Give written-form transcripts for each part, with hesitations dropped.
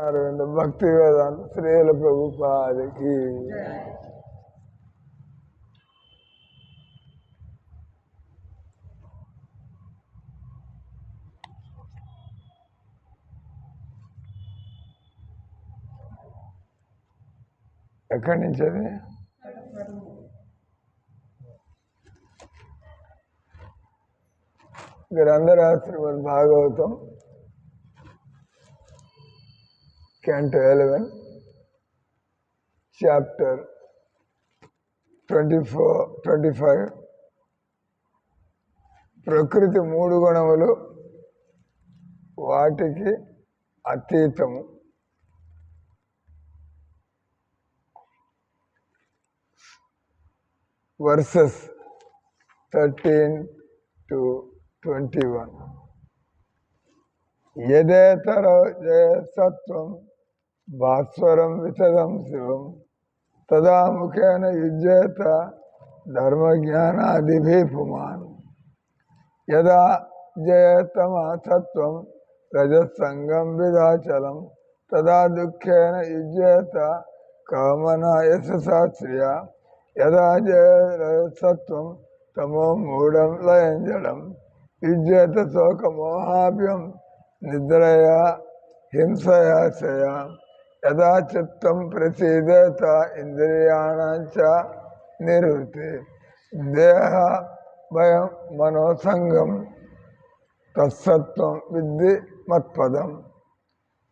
అరవింద భక్తి వేదాంత శ్రీల ప్రభుపాదికి. ఎక్కడి నుంచి అది? గ్రంథరాత్రి భాగవతం Canto 11, Chapter 25. ప్రకృతి మూడు గుణములు వాటికి అతీతము. Versus 13 to 21. యదేతర సత్వం భాస్వరం విశదం శివం తదా ముఖేన యుజ్యేత ధర్మజ్ఞానాదిభి పుమాన్. యదా జయతమ సత్వం రజస్సంగం విదాచలం తదా దుఃఖేన యుజ్యేత కామనా యశసా శ్రియ. యదా జయసత్వం తమో మూఢం లయం జడం యుజ్యేత శోకమోహాభ్యం నిద్రయా హింసయాశయ. యదా చిత్తం ప్రసీదేత ఇంద్రియాణాంచ నివృత్తి దేహ భయం మనోసంగం తత్సత్వం విద్ధి మత్పదం.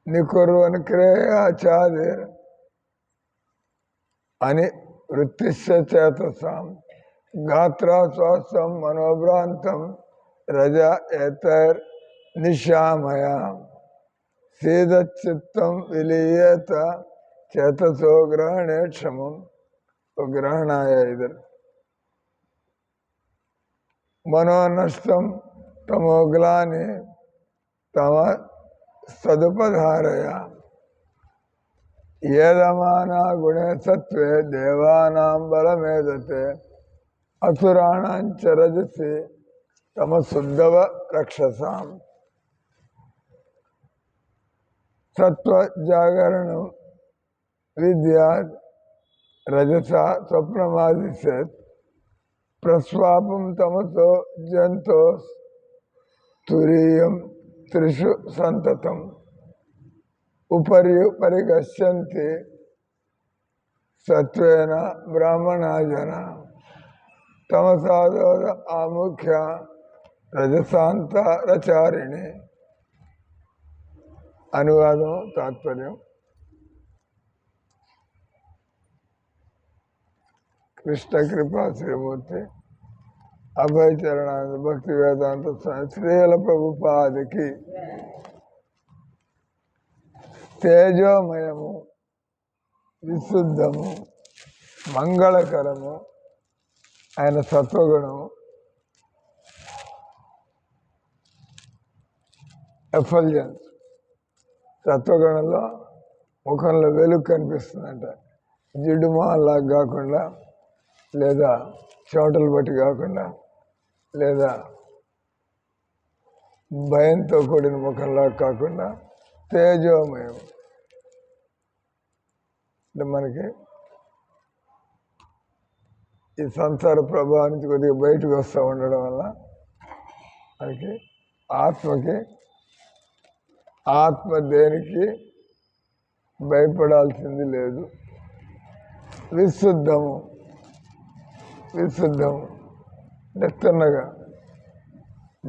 నికుర్వన్ క్రియాచాదిర్ అని వృత్తిశ్చ చేతసాం గాత్రా శ్వాసం మనోభ్రాంతం రజ ఏతర్ నిశామయ. సీదచిత్తం విలీయత చేతసో గ్రహణే క్షమం. గ్రహణాయ ఇద్దరు మనోనష్టం తమోగ్లాని తమ సదుపధారయ. ఏదమానా గుణే సత్వే దేవానాం బలమేదతే అసురాణాంచ రజసి తమ శుద్ధవ రక్షసాం. సత్వ జాగరణం విద్యా రజసా స్వప్నమాదిశత్ ప్రస్వాపం తమతో జంతో తురీయం త్రిషు సంతతం. ఉపరి పరిగశ్యంతి సత్వేన బ్రాహ్మణా జన తమసాదోద ఆముఖ్య రజసాంత రచారిణి. అనువాదం తాత్పర్యం. కృష్ణ కృపా శ్రీమూర్తి అభయచరణానంద భక్తి వేదాంత శ్రీల ప్రభుపాదికి. తేజోమయము విశుద్ధము మంగళకరము ఆయన సత్వగుణము. ఎఫల్జెన్స్ సత్వగుణంలో ముఖంలో వెలుగు కనిపిస్తుందంట. జిడ్డు మొహంలాగా కాకుండా, లేదా చెమటలు బట్టి కాకుండా, లేదా భయంతో కూడిన ముఖంలాగా కాకుండా తేజోమయం. అంటే మనకి ఈ సంసార ప్రభావం నుంచి కొద్దిగా బయటకు వస్తూ ఉండడం వల్ల మనకి ఆత్మకి ఆత్మ దేనికి భయపడాల్సింది లేదు. విశుద్ధము నెత్తన్నగా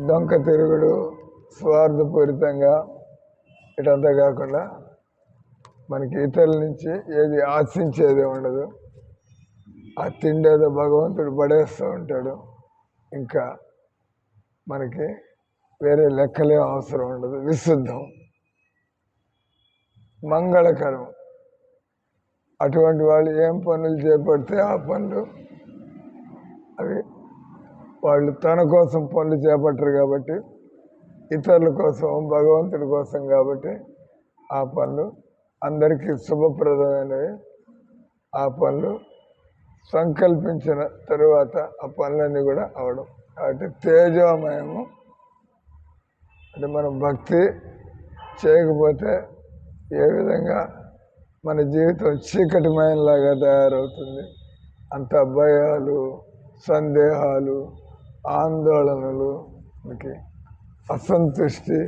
డొంక తిరుగుడు స్వార్థపూరితంగా ఇటంతా కాకుండా మనకి ఇతరుల నుంచి ఏది ఆశించేది ఉండదు. ఆ తిండేదో భగవంతుడు పడేస్తూ ఉంటాడు. ఇంకా మనకి వేరే లెక్కలే అవసరం ఉండదు. విశుద్ధం మంగళకరం. అటువంటి వాళ్ళు ఏం పనులు చేపడితే ఆ పనులు అవి వాళ్ళు తన కోసం పనులు చేపట్టరు కాబట్టి, ఇతరుల కోసం భగవంతుడి కోసం కాబట్టి ఆ పనులు అందరికీ శుభప్రదమైనవి. ఆ పనులు సంకల్పించిన తరువాత ఆ పనులన్నీ కూడా అవడం. కాబట్టి తేజోమయము అంటే మనం భక్తి చేయకపోతే ఏ విధంగా మన జీవితం చీకటిమయంలాగా తయారవుతుంది. అంత భయాలు, సందేహాలు, ఆందోళనలు, మనకి అసంతృష్టి.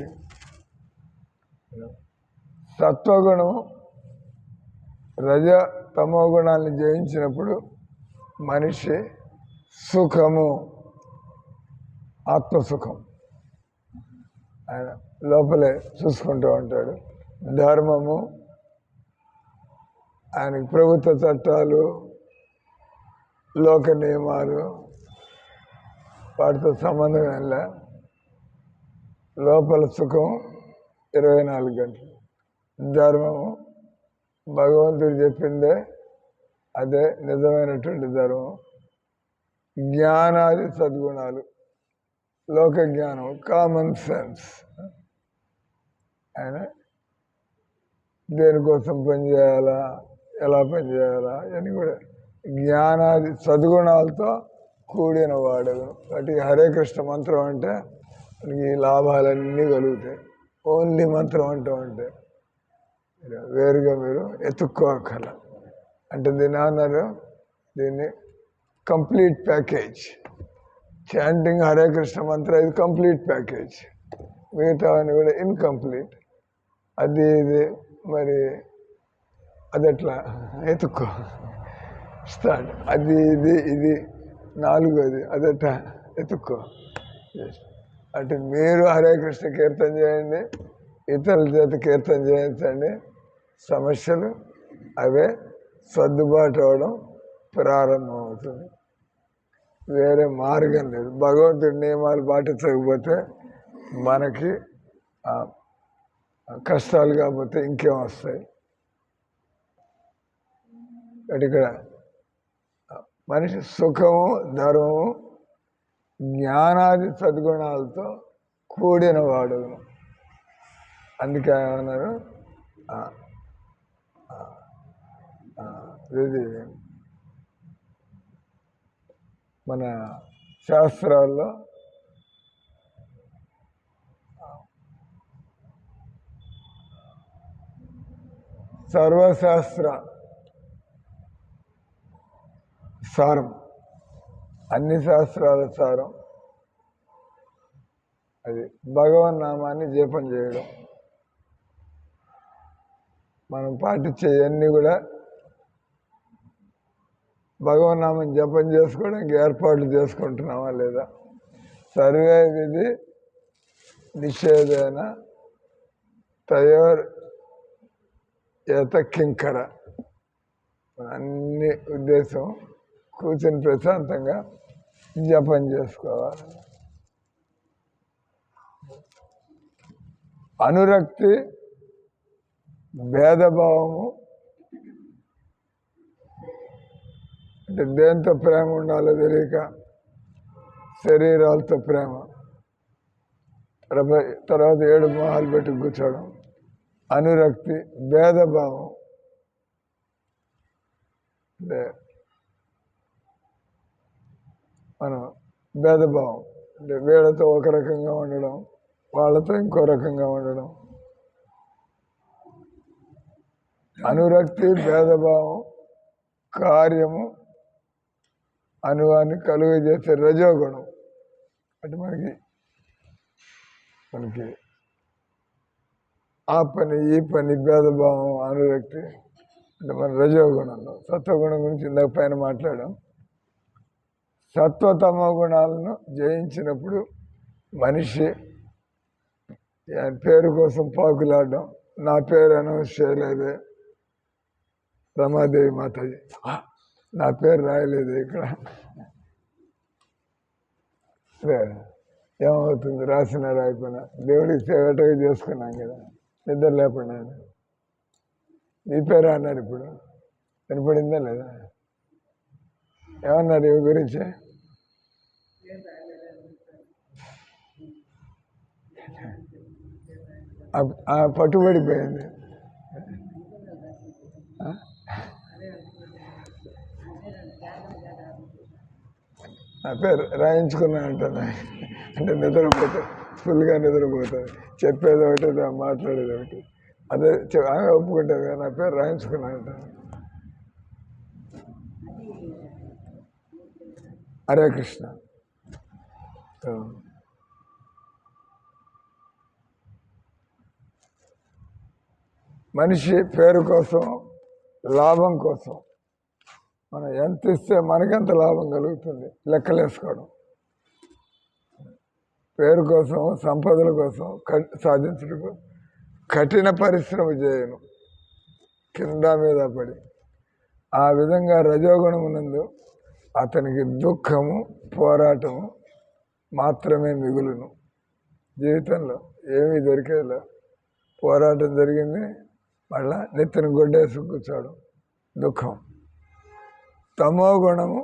సత్వగుణం రజ తమో గుణాలను జయించినప్పుడు మనిషి సుఖము, ఆత్మసుఖం ఆయన లోపలే చూసుకుంటూ ఉంటాడు. ధర్మము, ఆయనకి ప్రభుత్వ చట్టాలు, లోక నియమాలు వాటితో సంబంధం ఏంలే. లోపల సుఖం 24 గంటలు. ధర్మము భగవంతుడు చెప్పిందే, అదే నిజమైనటువంటి ధర్మం. జ్ఞానాది సద్గుణాలు, లోక జ్ఞానం, కామన్ సెన్స్. ఆయన దేనికోసం పనిచేయాలా, ఎలా పనిచేయాలా అని కూడా జ్ఞానాది సద్గుణాలతో కూడిన వాడు. కాబట్టి హరే కృష్ణ మంత్రం అంటే మనకి లాభాలన్నీ కలుగుతాయి. ఓన్లీ మంత్రం అంటూ ఉంటే వేరుగా మీరు ఎత్తుక్కోకల. అంటే దీన్ని అన్నారు, దీన్ని complete package. Chanting Hare Krishna మంత్రం ఇది కంప్లీట్ ప్యాకేజ్, మిగతావన్నీ కూడా ఇన్కంప్లీట్. అది ఇది మరి అది ఎట్లా ఎత్తుక్కో స్టార్ట్. అది ఇది ఇది 4వది అదట ఎత్తుక్కో. అంటే మీరు హరే కృష్ణ కీర్తన చేయండి, ఇతరుల చేత కీర్తన చేయించండి, సమస్యలు అవే సర్దుబాటు అవడం ప్రారంభమవుతుంది. వేరే మార్గం లేదు. భగవంతుడి నియమాలు పాటించకపోతే మనకి కష్టాలు కాకపోతే ఇంకేం వస్తాయి. ఇక్కడ మనిషి సుఖము, ధర్మము, జ్ఞానాది సద్గుణాలతో కూడిన వాడు. అందుకే ఏమన్నారు, ఇది మన శాస్త్రాల్లో సర్వశాస్త్ర సారం, అన్ని శాస్త్రాల సారం అది భగవన్నామాన్ని జపం చేయడం. మనం పాటించేవన్నీ కూడా భగవన్నామం జపం చేసుకోవడానికి ఏర్పాట్లు చేసుకుంటున్నామా లేదా? సర్వే విధి నిషేధేన తయోర్ కింకర. అన్ని ఉద్దేశం కూర్చొని ప్రశాంతంగా జపం చేసుకోవాలి. అనురక్తి, భేదభావము అంటే దేంతో ప్రేమ ఉండాలో తెలియక శరీరాలతో ప్రేమ, తర్వాత 7 మొహాలు పెట్టి కూర్చోవడం. అనురక్తి, భేదభావం అంటే మనం భేదభావం అంటే వీళ్ళతో ఒక రకంగా ఉండడం, వాళ్ళతో ఇంకో రకంగా ఉండడం. అనురక్తి, భేదభావం, కార్యము అనువాన్ని కలుగజేసే రజోగుణం. అంటే మనకి ఆ పని ఈ పని భేదభావం, అనురక్తి అంటే మన రజోగుణంలో. సత్వగుణం గురించి ఇందాక పైన మాట్లాడాం. సత్వతమో గుణాలను జయించినప్పుడు మనిషి పేరు కోసం పాకులాడడం. నా పేరు అనౌన్స్ చేయలేదే రమాదేవి మాతాజీ, నా పేరు రాయలేదు ఇక్కడ, ఏమవుతుంది రాసిన రాయిపోయినా దేవుడికి సేవటగా చేసుకున్నాం కదా, నిద్ర లేకుండా. నీ పేరు అన్నాడు. ఇప్పుడు వినపడిందా లేదా? ఏమన్నారు ఇవి గురించి? పట్టుబడిపోయింది. నా పేరు రాయించుకున్నా అంటున్నా. అంటే నిద్రపోతే ఫుల్గా నిద్రపోతుంది. చెప్పేది ఒకటి, మాట్లాడేది ఒకటి. అదే ఆమె ఒప్పుకుంటుంది కదా, నా పేరు రాయించుకున్నానంట. హరే కృష్ణ. మనిషి పేరు కోసం, లాభం కోసం మనం ఎంత ఇస్తే మనకెంత లాభం కలుగుతుంది లెక్కలేసుకోవడం. పేరు కోసం, సంపదల కోసం సాధించడం కఠిన పరిశ్రమ చేయను, కింద మీద పడి. ఆ విధంగా రజోగుణమునందు అతనికి దుఃఖము, పోరాటము మాత్రమే మిగులును. జీవితంలో ఏమీ దొరికేలా పోరాటం జరిగింది, మళ్ళా నెత్తిన గొడ్డేసి కూర్చోవడం, దుఃఖం. తమో గుణము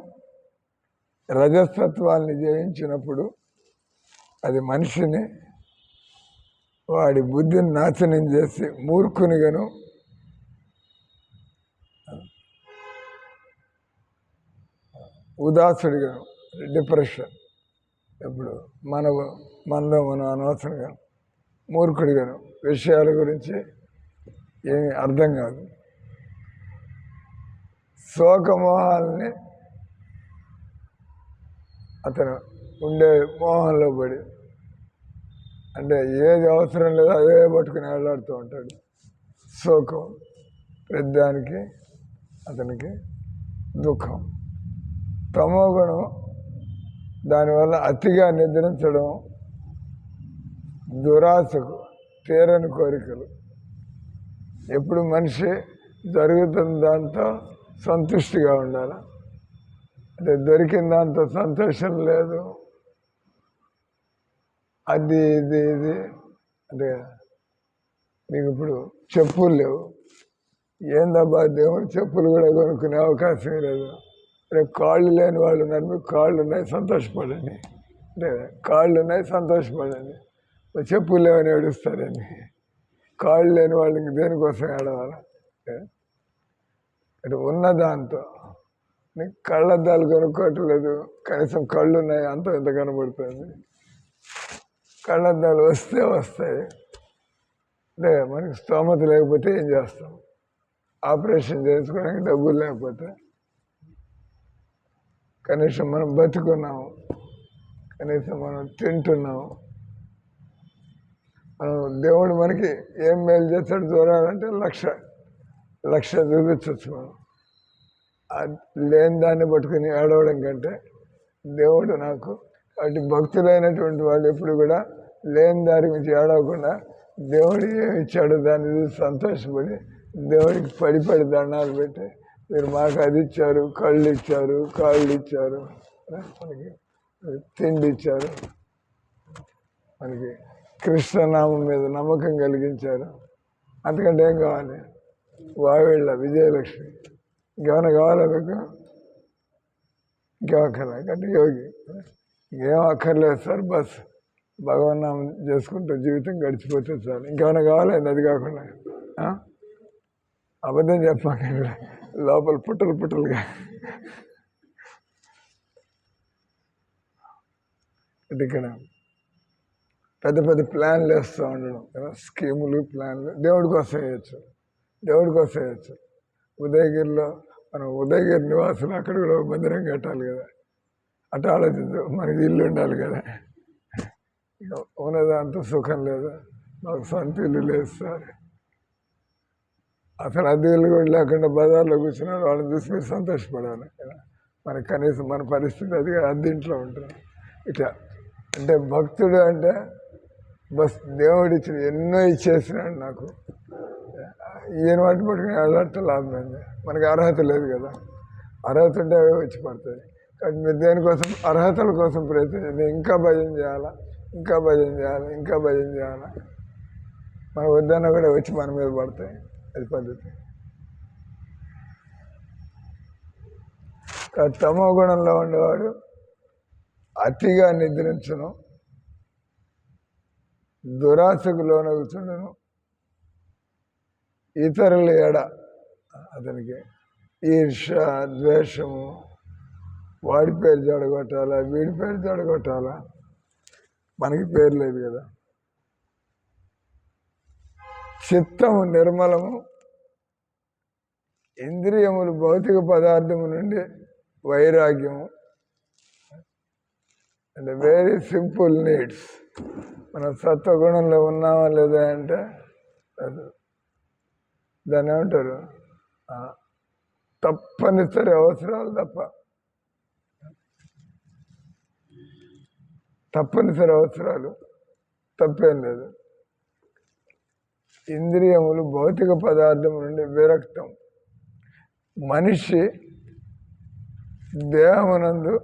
రజస్తత్వాన్ని జయించినప్పుడు అది మనిషిని, వాడి బుద్ధిని నాశనం చేసి మూర్ఖునిగాను, ఉదాసుడిగాను, డిప్రెషన్, ఇప్పుడు మనలో మనం అనవసరంగా మూర్ఖుడిగాను, విషయాల గురించి ఏమి అర్థం కాదు. శోకమోహాలని అతను ఉండే మోహంలో పడి, అంటే ఏది అవసరం లేదో అదే పట్టుకుని వెళ్ళాడుతూ ఉంటాడు. శోకం, ప్రతిదానికి అతనికి దుఃఖం. తమో గుణం దానివల్ల అతిగా నిద్రించడం, దురాశకు, తీరని కోరికలు. ఎప్పుడు మనిషి జరుగుతున్న దాంతో సంతుష్టిగా ఉండాలి. అంటే దొరికిన దాంతో సంతోషం లేదు, అది ఇది ఇది. అంటే మీకు ఇప్పుడు చెప్పులు లేవు, ఏందబ్బా దేవుడు చెప్పులు కూడా కొనుక్కునే అవకాశం లేదు. రేపు కాళ్ళు లేని వాళ్ళు ఉన్నారు, మీకు కాళ్ళు ఉన్నాయి సంతోషపడండి, అంటే కాళ్ళు ఉన్నాయి సంతోషపడండి. చెప్పులు లేవని ఏడుస్తారండి. కాళ్ళు లేని వాళ్ళకి దేనికోసం ఏడవాలి? అంటే ఉన్న దాంతో నీకు కళ్ళద్దాలు కొనుక్కోవట్లేదు, కనీసం కళ్ళు ఉన్నాయి, అంత ఎంత కనబడుతుంది. కళ్ళద్దాలు వస్తే వస్తాయి, అంటే మనకి స్తోమత లేకపోతే ఏం చేస్తాం? ఆపరేషన్ చేసుకోవడానికి డబ్బులు లేకపోతే కనీసం మనం బతుకున్నాము, కనీసం మనం తింటున్నాము. మనం దేవుడు మనకి ఏం మేలు చేస్తాడు చూడాలంటే లక్ష చూపించవచ్చు. మనం లేని దాన్ని పట్టుకుని ఏడవడం కంటే దేవుడు నాకు, అటు భక్తులైనటువంటి వాళ్ళు ఎప్పుడు కూడా లేని దారి నుంచి ఏడవకుండా దేవుడు ఏమి ఇచ్చాడు దాన్ని చూసి సంతోషపడి దేవుడికి పడి దండాలు పెట్టి, మీరు మాకు అది ఇచ్చారు, కళ్ళు ఇచ్చారు, కాళ్ళు ఇచ్చారు, మనకి తిండి ఇచ్చారు, మనకి కృష్ణనామం మీద నమ్మకం కలిగించారు. అంతకంటే ఏం కావాలి? వావిళ్ళ విజయలక్ష్మి ఇంకేమైనా కావాలా మీకు? ఇంకేం అక్కర్లేదు. అంటే యోగి ఇంకేం అక్కర్లేదు సార్, బస్ భగవన్నామం చేసుకుంటూ జీవితం గడిచిపోతే చాలు. ఇంకేమైనా కావాలండి? అది కాకుండా అబద్ధం చెప్పాకండి, లోపల పుట్టలుగా. అంటే ఇక్కడ పెద్ద పెద్ద ప్లాన్లు వేస్తూ ఉండడం కదా, స్కీములు, ప్లాన్లు దేవుడి కోసం వేయచ్చు. ఉదయగిరిలో మనం ఉదయగిరి నివాసులు అక్కడ కూడా మందిరం కట్టాలి కదా, అటు ఆలోచించు. మనకి ఇల్లు ఉండాలి కదా, ఉన్నదంతా సుఖం లేదు, మాకు సొంత ఇల్లు లేదు సార్. అసలు అద్దె ఇల్లు కూడా లేకుండా బజార్లో కూర్చున్నారు, వాళ్ళని చూసి మీరు సంతోషపడాలి కదా. మనకు కనీసం మన పరిస్థితి అది అద్దెంట్లో ఉంటుంది. ఇట్లా అంటే భక్తుడు అంటే బస్ దేవుడు ఇచ్చిన ఎన్నో ఇచ్చేసినాడు నాకు, ఈయన వాటి పట్టుకుని అలర్ట్ లాభం అయింది. మనకి అర్హత లేదు కదా, అర్హత ఉంటే అవే వచ్చి పడతాయి. కానీ మీరు దేనికోసం? అర్హతల కోసం ప్రయత్నం, ఇంకా భజన చేయాలా, మనం వద్దన్నా కూడా వచ్చి మన మీద పడతాయి. అది పద్ధతి. తమో గుణంలో ఉండేవాడు అతిగా నిద్రించను, దురాశకు లోనగుచుండను, ఇతరుల ఎడ అతనికి ఈర్ష, ద్వేషము, వాడి పేరు జడగొట్టాలా, వీడి పేరు జడగొట్టాలా, మనకి పేరు లేదు కదా. చిత్తము నిర్మలము, ఇంద్రియములు భౌతిక పదార్థము నుండి వైరాగ్యము. అంటే వెరీ సింపుల్ నీడ్స్. మనం సత్వగుణంలో ఉన్నామా లేదా అంటే దాన్ని ఏమంటారు, తప్పనిసరి అవసరాలు తప్ప, తప్పనిసరి అవసరాలు తప్పేం లేదు. ఇంద్రియములు భౌతిక పదార్థం నుండి విరక్తం. మనిషి దేహమునందు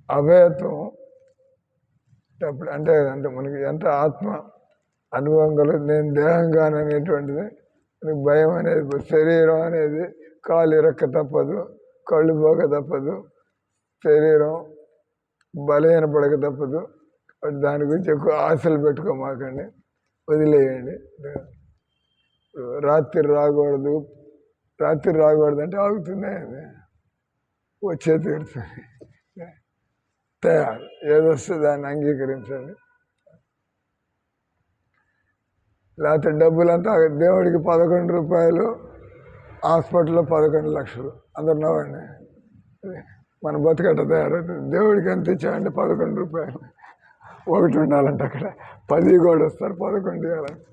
అభేత్వం అంటే అంటే మనకి ఎంత ఆత్మ అనుభవం కలుగు, నేను దేహం కాననేటువంటిది మనకి భయం అనేది, శరీరం అనేది కాలు ఇరక్క తప్పదు, కళ్ళు పోక తప్పదు, శరీరం బలహీనపడక తప్పదు. దాని గురించి ఎక్కువ ఆశలు పెట్టుకోమాకండి, వదిలేయండి. రాత్రి రాకూడదు అంటే ఆగుతుందే, వచ్చే తీరుతుంది. తయారు ఏదొస్తే దాన్ని అంగీకరించండి. లేకపోతే డబ్బులంతా దేవుడికి 11 రూపాయలు, హాస్పిటల్లో 11 లక్షలు. అందరు నవ్వండి, మన బతుకట్ట తయారవుతుంది. దేవుడికి ఎంత ఇచ్చామంటే 11 రూపాయలు, ఒకటి ఉండాలంటే అక్కడ 10 కూడా వస్తారు, 11 ఇవ్వాలంటే.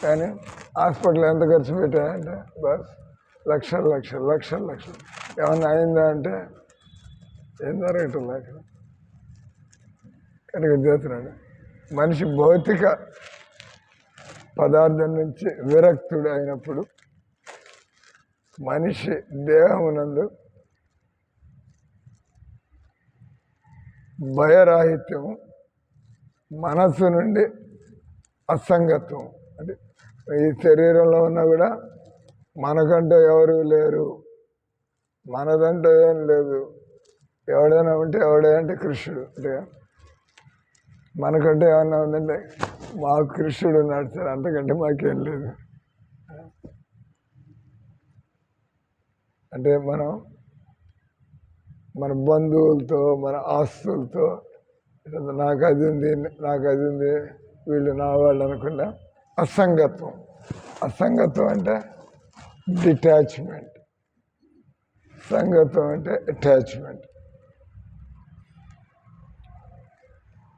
కానీ హాస్పిటల్ ఎంత ఖర్చు పెట్టాయంటే బస్ లక్షలు లక్షలు లక్షలు లక్షలు. ఏమన్నా అయిందా అంటే ఏం జరగటం లేక కనుక చేస్తున్నాడు. మనిషి భౌతిక పదార్థం నుంచి విరక్తుడు అయినప్పుడు మనిషి దేహమునందు భయరాహిత్యము, మనస్సు నుండి అసంగత్వం. అంటే ఈ శరీరంలో ఉన్నా కూడా మనకంటూ ఎవరు లేరు, మనదంటూ ఏం లేదు. ఎవడైనా ఉంటే ఎవడంటే కృష్ణుడు. అంటే మనకంటే ఏమన్నా ఉందంటే మా కృష్ణుడు ఉన్నాడు సార్, అంతకంటే మాకేం లేదు. అంటే మనం మన బంధువులతో, మన ఆస్తులతో నాకు అది ఉంది, వీళ్ళు నా వాళ్ళు అనుకున్నా అసంగత్వం. అసంగత్వం అంటే డిటాచ్మెంట్, సంగత్వం అంటే అటాచ్మెంట్.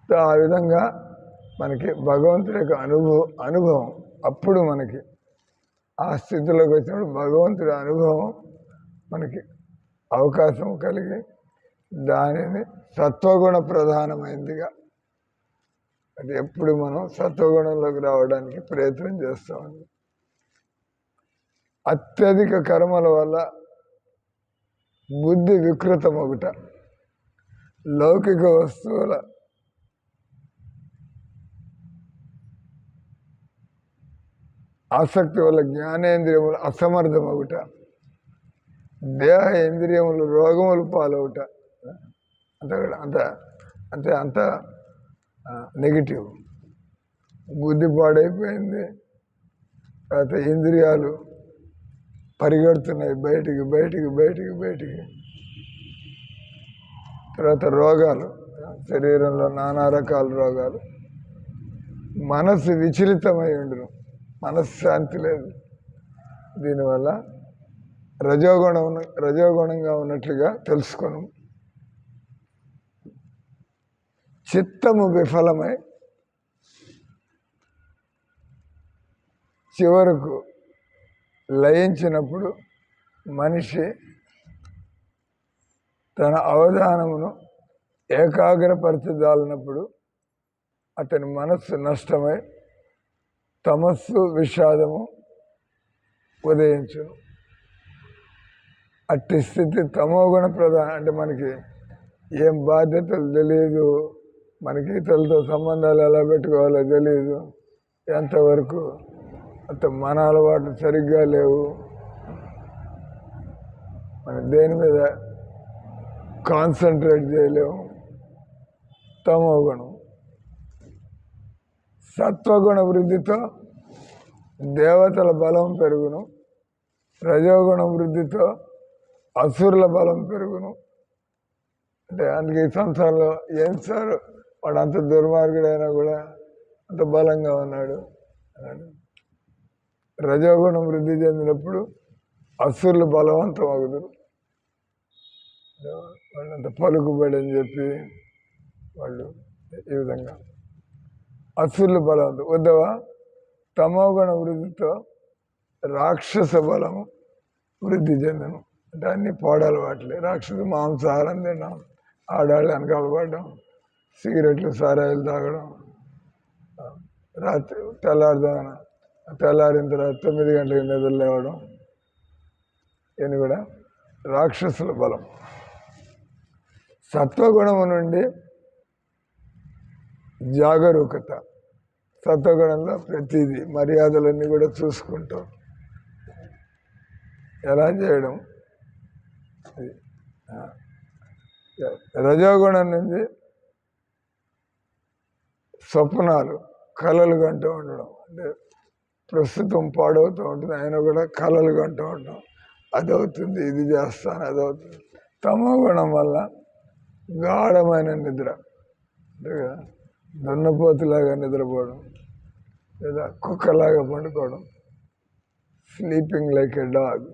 ఆ విధంగా మనకి భగవంతుడి యొక్క అనుభవం అప్పుడు మనకి ఆ స్థితిలోకి వచ్చినప్పుడు భగవంతుడి అనుభవం మనకి అవకాశం కలిగి దానిని సత్వగుణ ప్రధానమైందిగా, అది ఎప్పుడు మనం సత్వగుణంలోకి రావడానికి ప్రయత్నం చేస్తామండి. అత్యధిక కర్మల వల్ల బుద్ధి వికృతమొకట, లౌకిక వస్తువుల ఆసక్తి వల్ల జ్ఞానేంద్రియములు అసమర్థమవుట, దేహ ఇంద్రియములు రోగములు పాలవుట. అంత నెగిటివ్. బుద్ధి పాడైపోయింది, తర్వాత ఇంద్రియాలు పరిగెడుతున్నాయి బయటికి. తర్వాత రోగాలు, శరీరంలో నానా రకాల రోగాలు. మనస్సు విచలితమై ఉండును, మనశ్శాంతి లేదు. దీనివల్ల రజోగుణంగా ఉన్నట్లుగా తెలుసుకొను. చిత్తము విఫలమై చివరకు లయించినప్పుడు మనిషి తన అవధానమును ఏకాగ్రపరచదాలినప్పుడు అతని మనస్సు నష్టమై తమస్సు విషాదము ఉదయించును. అట్టి స్థితి తమోగుణ ప్రధాన. అంటే మనకి ఏం బాధ్యతలు తెలియదు, మనకి ఇతరులతో సంబంధాలు ఎలా పెట్టుకోవాలో తెలియదు, ఎంతవరకు అంత మన అలవాట్లు సరిగ్గా లేవు, మన దేని మీద కాన్సన్ట్రేట్ చేయలేము. తమోగుణం. సత్వగుణ వృద్ధితో దేవతల బలం పెరుగును, రజోగుణ వృద్ధితో అసురుల బలం పెరుగును. అంటే అందుకే ఈ సంసారంలో ఏం సార్ వాడు అంత దుర్మార్గుడైనా కూడా అంత బలంగా ఉన్నాడు అన్నాడు. రజోగుణం వృద్ధి చెందినప్పుడు అసురులు బలవంతం అగుదురు. వాళ్ళంత పలుకుబడి అని చెప్పి వాళ్ళు ఈ విధంగా అసురులు బలవంతం. వద్దవా తమోగుణ వృద్ధితో రాక్షస బలము వృద్ధి చెందను. అంటే అన్ని పోడాలు వాటిలే. రాక్షసు మాంసాహారం తినడం, ఆడాళ్ళు వెనకాల పడడం, సిగరెట్లు సారాయిలు తాగడం, రాత్రి తెల్లారిన తర్వాత 9 గంటలకు నిద్ర లేవడం, ఇవన్నీ కూడా రాక్షసుల బలం. సత్వగుణము నుండి జాగరూకత. సత్వగుణంలో ప్రతిదీ మర్యాదలన్నీ కూడా చూసుకుంటూ ఎలా చేయడం. రజోగుణం నుంచి స్వప్నాలు, కళలు కంటూ ఉండడం. అంటే ప్రస్తుతం పాడవుతూ ఉంటుంది, ఆయన కూడా కళలు కంటూ ఉండడం. అదవుతుంది, ఇది చేస్తాను, అదవుతుంది. తమో గుణం వల్ల గాఢమైన నిద్ర, అంటే దున్నపోతులాగా నిద్రపోవడం, లేదా కుక్కలాగా పండుకోవడం, స్లీపింగ్ లైక్ ఎ డాగ్.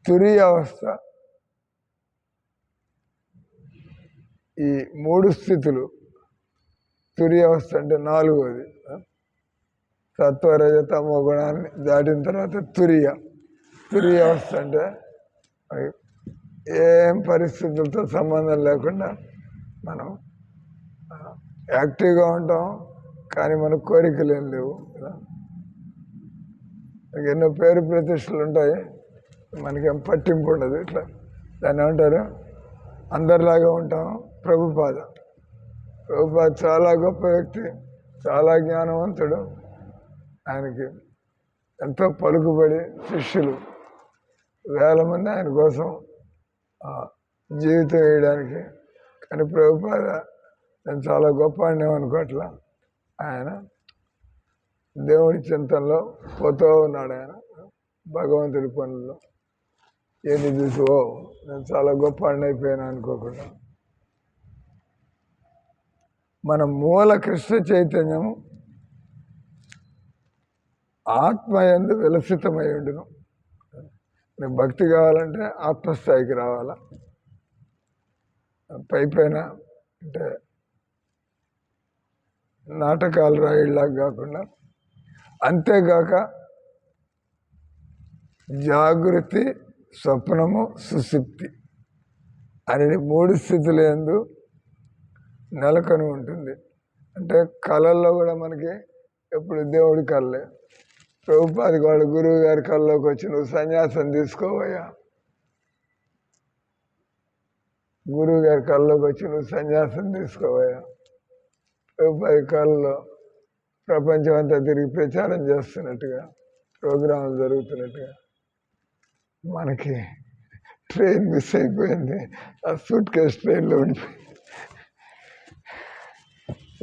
తురి అవస్థ. ఈ 3 స్థితులు తురి అవస్థ అంటే 4వది. సత్వరజ తమో గుణాన్ని దాటిన తర్వాత తురియ అవస్థ అంటే ఏం పరిస్థితులతో సంబంధం లేకుండా మనం యాక్టివ్గా ఉంటాం, కానీ మన కోరికలు ఏం లేవు కదా. ఎన్నో పేరు ప్రతిష్టలు ఉంటాయి, మనకేం పట్టింపు ఉండదు. ఇట్లా దాన్ని ఏమంటారు, అందరిలాగా ఉంటాం. ప్రభుపాద చాలా గొప్ప వ్యక్తి, చాలా జ్ఞానవంతుడు. ఆయనకి ఎంతో పలుకుబడి శిష్యులు 1000 మంది ఆయన కోసం జీవితం వేయడానికి. కానీ ప్రభుపాద నేను చాలా గొప్ప అనుకోవట్లా. ఆయన దేవుడి చింతనలో పోతూ ఉన్నాడు. ఆయన భగవంతుడి పనుల్లో ఏది చూసి నేను చాలా గొప్ప అయిపోయాను అనుకోకుండా. మన మూల కృష్ణ చైతన్యము ఆత్మయందు విలసితమై ఉండును. నీకు భక్తి కావాలంటే ఆత్మస్థాయికి రావాలా. పైన అంటే నాటకాలు రాయిలాగా కాకుండా. అంతేగాక జాగృతి, స్వప్నము, సుషుప్తి అనే 3 స్థితులు యందు నెలకొని ఉంటుంది. అంటే కళల్లో కూడా మనకి ఎప్పుడు దేవుడి కళ్ళే. ప్రభుపాదికి వాడు గురువు గారి కళ్ళలోకి వచ్చి నువ్వు సన్యాసం తీసుకోవయ్యా, గురువు గారి కళ్ళలోకి వచ్చి నువ్వు సన్యాసం తీసుకోవయ్యా. ప్రభుపాది కళ్ళలో ప్రపంచం అంతా తిరిగి ప్రచారం చేస్తున్నట్టుగా, ప్రోగ్రాంలు జరుగుతున్నట్టుగా. మనకి ట్రైన్ మిస్ అయిపోయింది, ఆ సూట్ కేసు ట్రైన్లో ఉండిపోయింది.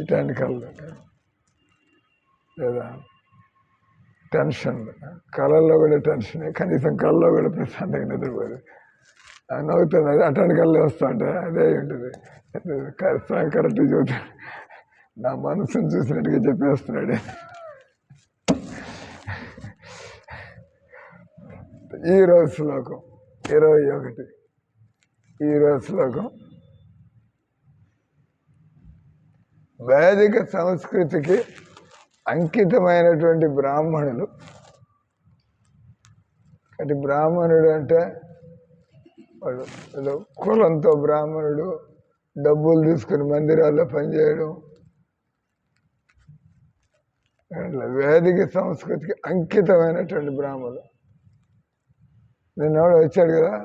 ఇట్లాంటి కళ్ళు లేదా టెన్షన్, కళల్లో కూడా టెన్షనే, కనీసం కళ్ళలో కూడా ప్రశాంతంగా నిద్రపోదు. నవ్వుతుంది. అది అట్లాంటి కళ్ళు వస్తూ ఉంటాయి, అదే ఉంటుంది. కరెక్ట్ చూస్తాడు, నా మనసును చూసినట్టుగా చెప్పేస్తున్నాడు. ఈరోజు శ్లోకం 21. ఈరోజు శ్లోకం వైదిక సంస్కృతికి అంకితమైనటువంటి బ్రాహ్మణులు. అంటే బ్రాహ్మణుడు అంటే వాడు కులంతో బ్రాహ్మణుడు, డబ్బులు తీసుకుని మందిరాల్లో పనిచేయడం. వేదిక సంస్కృతికి అంకితమైనటువంటి బ్రాహ్మణులు. నిన్నవాడు వచ్చాడు కదా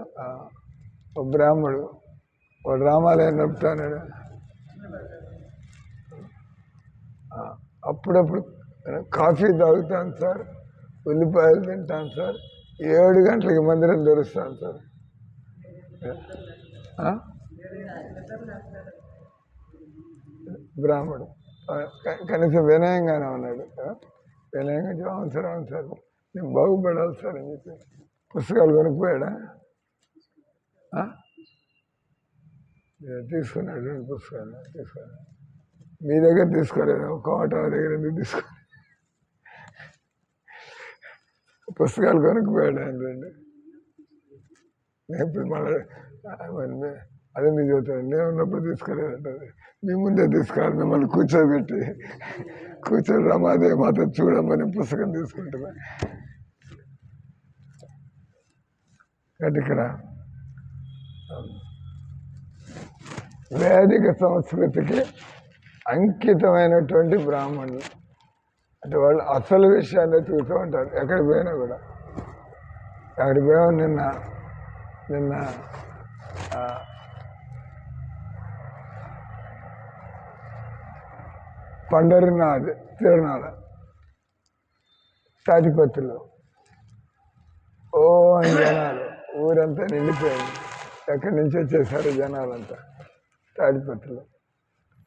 ఒక బ్రాహ్మడు, వాడు రామాలయం నడుపుతాడు. అప్పుడప్పుడు కాఫీ తాగుతాను సార్, ఉల్లిపాయలు తింటాను సార్, 7 గంటలకి మందిరం తెరుస్తాను సార్. బ్రాహ్మడు కనీసం వినయంగానే ఉన్నాడు. వినయంగా అవును సార్ నేను బాగుపడాలి సార్ అని చెప్పి పుస్తకాలు కొనుక్కుపోయాడా, తీసుకున్నాడు పుస్తకాలు. తీసుకున్నాడు, మీ దగ్గర తీసుకోలేదు, కోట దగ్గర ఎందుకు తీసుకోలేదు. పుస్తకాలు కొనుక్కుపోయాడు ఆయన రండి. నేను ఇప్పుడు మళ్ళీ అదెందుకు చదువుతాను, నేను ఉన్నప్పుడు తీసుకోలేదంటే మీ ముందే తీసుకోవాలి, మిమ్మల్ని కూర్చోబెట్టి కూర్చొని రమాదేవి మాత చూడమని పుస్తకం తీసుకుంటున్నా. అంటే ఇక్కడ వేదిక సంస్కృతికి అంకితమైనటువంటి బ్రాహ్మణులు అంటే వాళ్ళు అసలు విషయాన్ని చూస్తూ ఉంటారు. ఎక్కడికి పోయినా కూడా, ఎక్కడికి పోయాము నిన్న పండరినాథ్ తిరునాళ తాటిపత్రులు ఓ అని జనాలు, ఊరంతా నిండిపోయింది. ఎక్కడి నుంచి వచ్చేసారు జనాలంతా. తాడిపత్రులు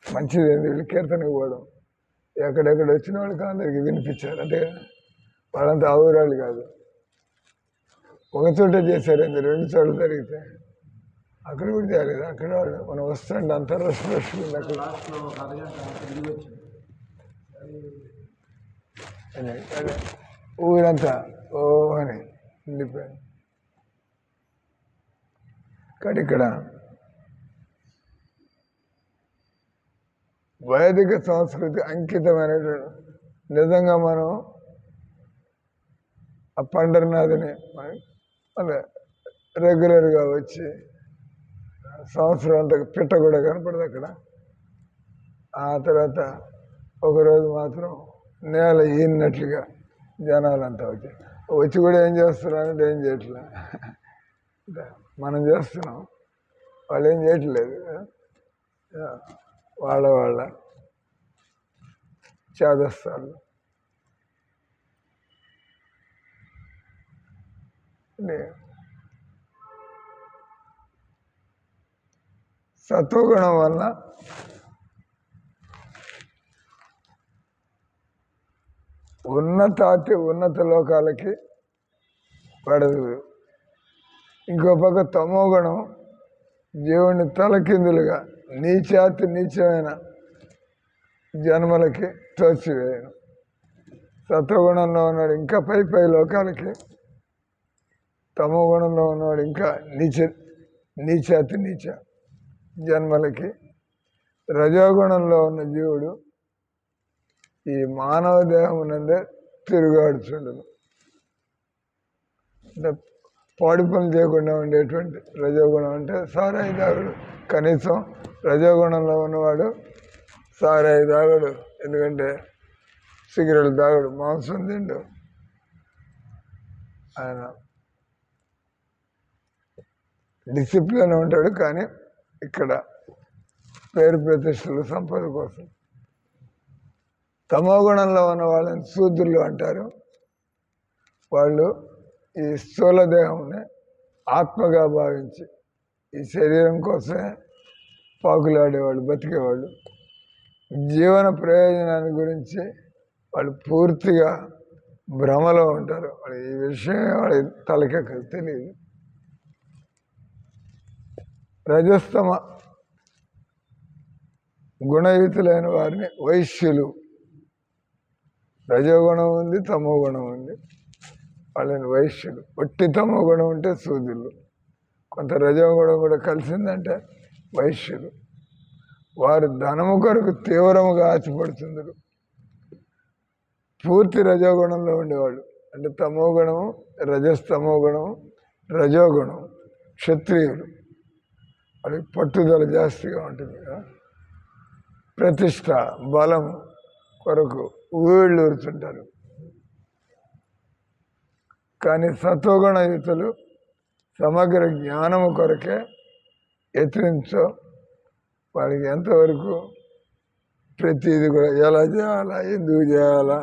మంచిది వీళ్ళు కీర్తనకు పోవడం, ఎక్కడెక్కడ వచ్చిన వాళ్ళకి అందరికి వినిపించారు. అంటే వాళ్ళంతా ఆ ఊరాళ్ళు కాదు, ఒక చోట చేశారండి, 2 చోట్ల జరిగితే అక్కడ కూడా చేయలేదు. అక్కడ వాళ్ళు మనం వస్తుంటే అంత రష్ ఉంది అక్కడ. ఊరంతా ఓ అని నిండిపోయింది. కానీ ఇక్కడ వైదిక సంస్కృతి అంకితమైనటువంటి నిజంగా మనం ఆ పండరినాథుని అదే రెగ్యులర్గా వచ్చి సంవత్సరం అంతా పిట్ట కూడా కనపడదు అక్కడ. ఆ తర్వాత ఒకరోజు మాత్రం నేల ఈనట్లుగా జనాలంతా వచ్చి కూడా ఏం చేస్తున్నారంటే ఏం చేయట్లే, మనం చేస్తున్నాం, వాళ్ళు ఏం చేయట్లేదు. వాళ్ళ చేదస్తాలు సత్వగుణం వల్ల ఉన్నత లోకాలకి పడదు. ఇంకో పక్క తమో గుణం జీవుని తలకిందులుగా నీచమైన జన్మలకి తోచివేయను. సత్వగుణంలో ఉన్నాడు ఇంకా పై లోకాలకి, తమో గుణంలో ఉన్నవాడు ఇంకా నీచ జన్మలకి, రజోగుణంలో ఉన్న జీవుడు ఈ మానవ దేహం నందే తిరుగాడుచుండును. అంటే పాడి పనులు చేయకుండా ఉండేటువంటి రజోగుణం అంటే సారాయి దాగుడు. కనీసం రజోగుణంలో ఉన్నవాడు సారాయి దాగుడు, ఎందుకంటే సిగరెట్ దాగుడు, మాంసం తిండు. ఆయన డిసిప్లిన్ ఉంటాడు, కానీ ఇక్కడ పేరు ప్రతిష్టలు సంపద కోసం. తమో గుణంలో ఉన్న వాళ్ళని శూద్రులు అంటారు. వాళ్ళు ఈ స్థూల దేహంని ఆత్మగా భావించి ఈ శరీరం కోసమే పాకులాడేవాళ్ళు, బతికేవాళ్ళు. జీవన ప్రయోజనాన్ని గురించి వాళ్ళు పూర్తిగా భ్రమలో ఉంటారు. వాళ్ళు ఈ విషయం వాళ్ళ తలకెక్కదు, తెలియదు. రజస్తమ గుణయుతులైన వారిని వైశ్యులు. రజోగుణం ఉంది, తమో గుణం ఉంది, వాళ్ళని వైశ్యులు. ఒట్టి తమో గుణం ఉంటే శూద్రులు, కొంత రజోగుణం కూడా కలిసిందంటే వైశ్యులు. వారు ధనము కొరకు తీవ్రముగా ఆశపడుతుందరు. పూర్తి రజోగుణంలో ఉండేవాళ్ళు అంటే తమో గుణము, రజస్తమో గుణము, రజోగుణం. క్షత్రియులు వాళ్ళకి పట్టుదల జాస్తిగా ఉంటుంది. ప్రతిష్ట, బలము కొరకు ఊళ్ళూరుతుంటారు. కానీ సత్వగుణయుతులు సమగ్ర జ్ఞానము కొరకే యత్నించో వాడికి ఎంతవరకు ప్రతిదీ కూడా ఎలా చేయాలా, ఎందుకు చేయాలా,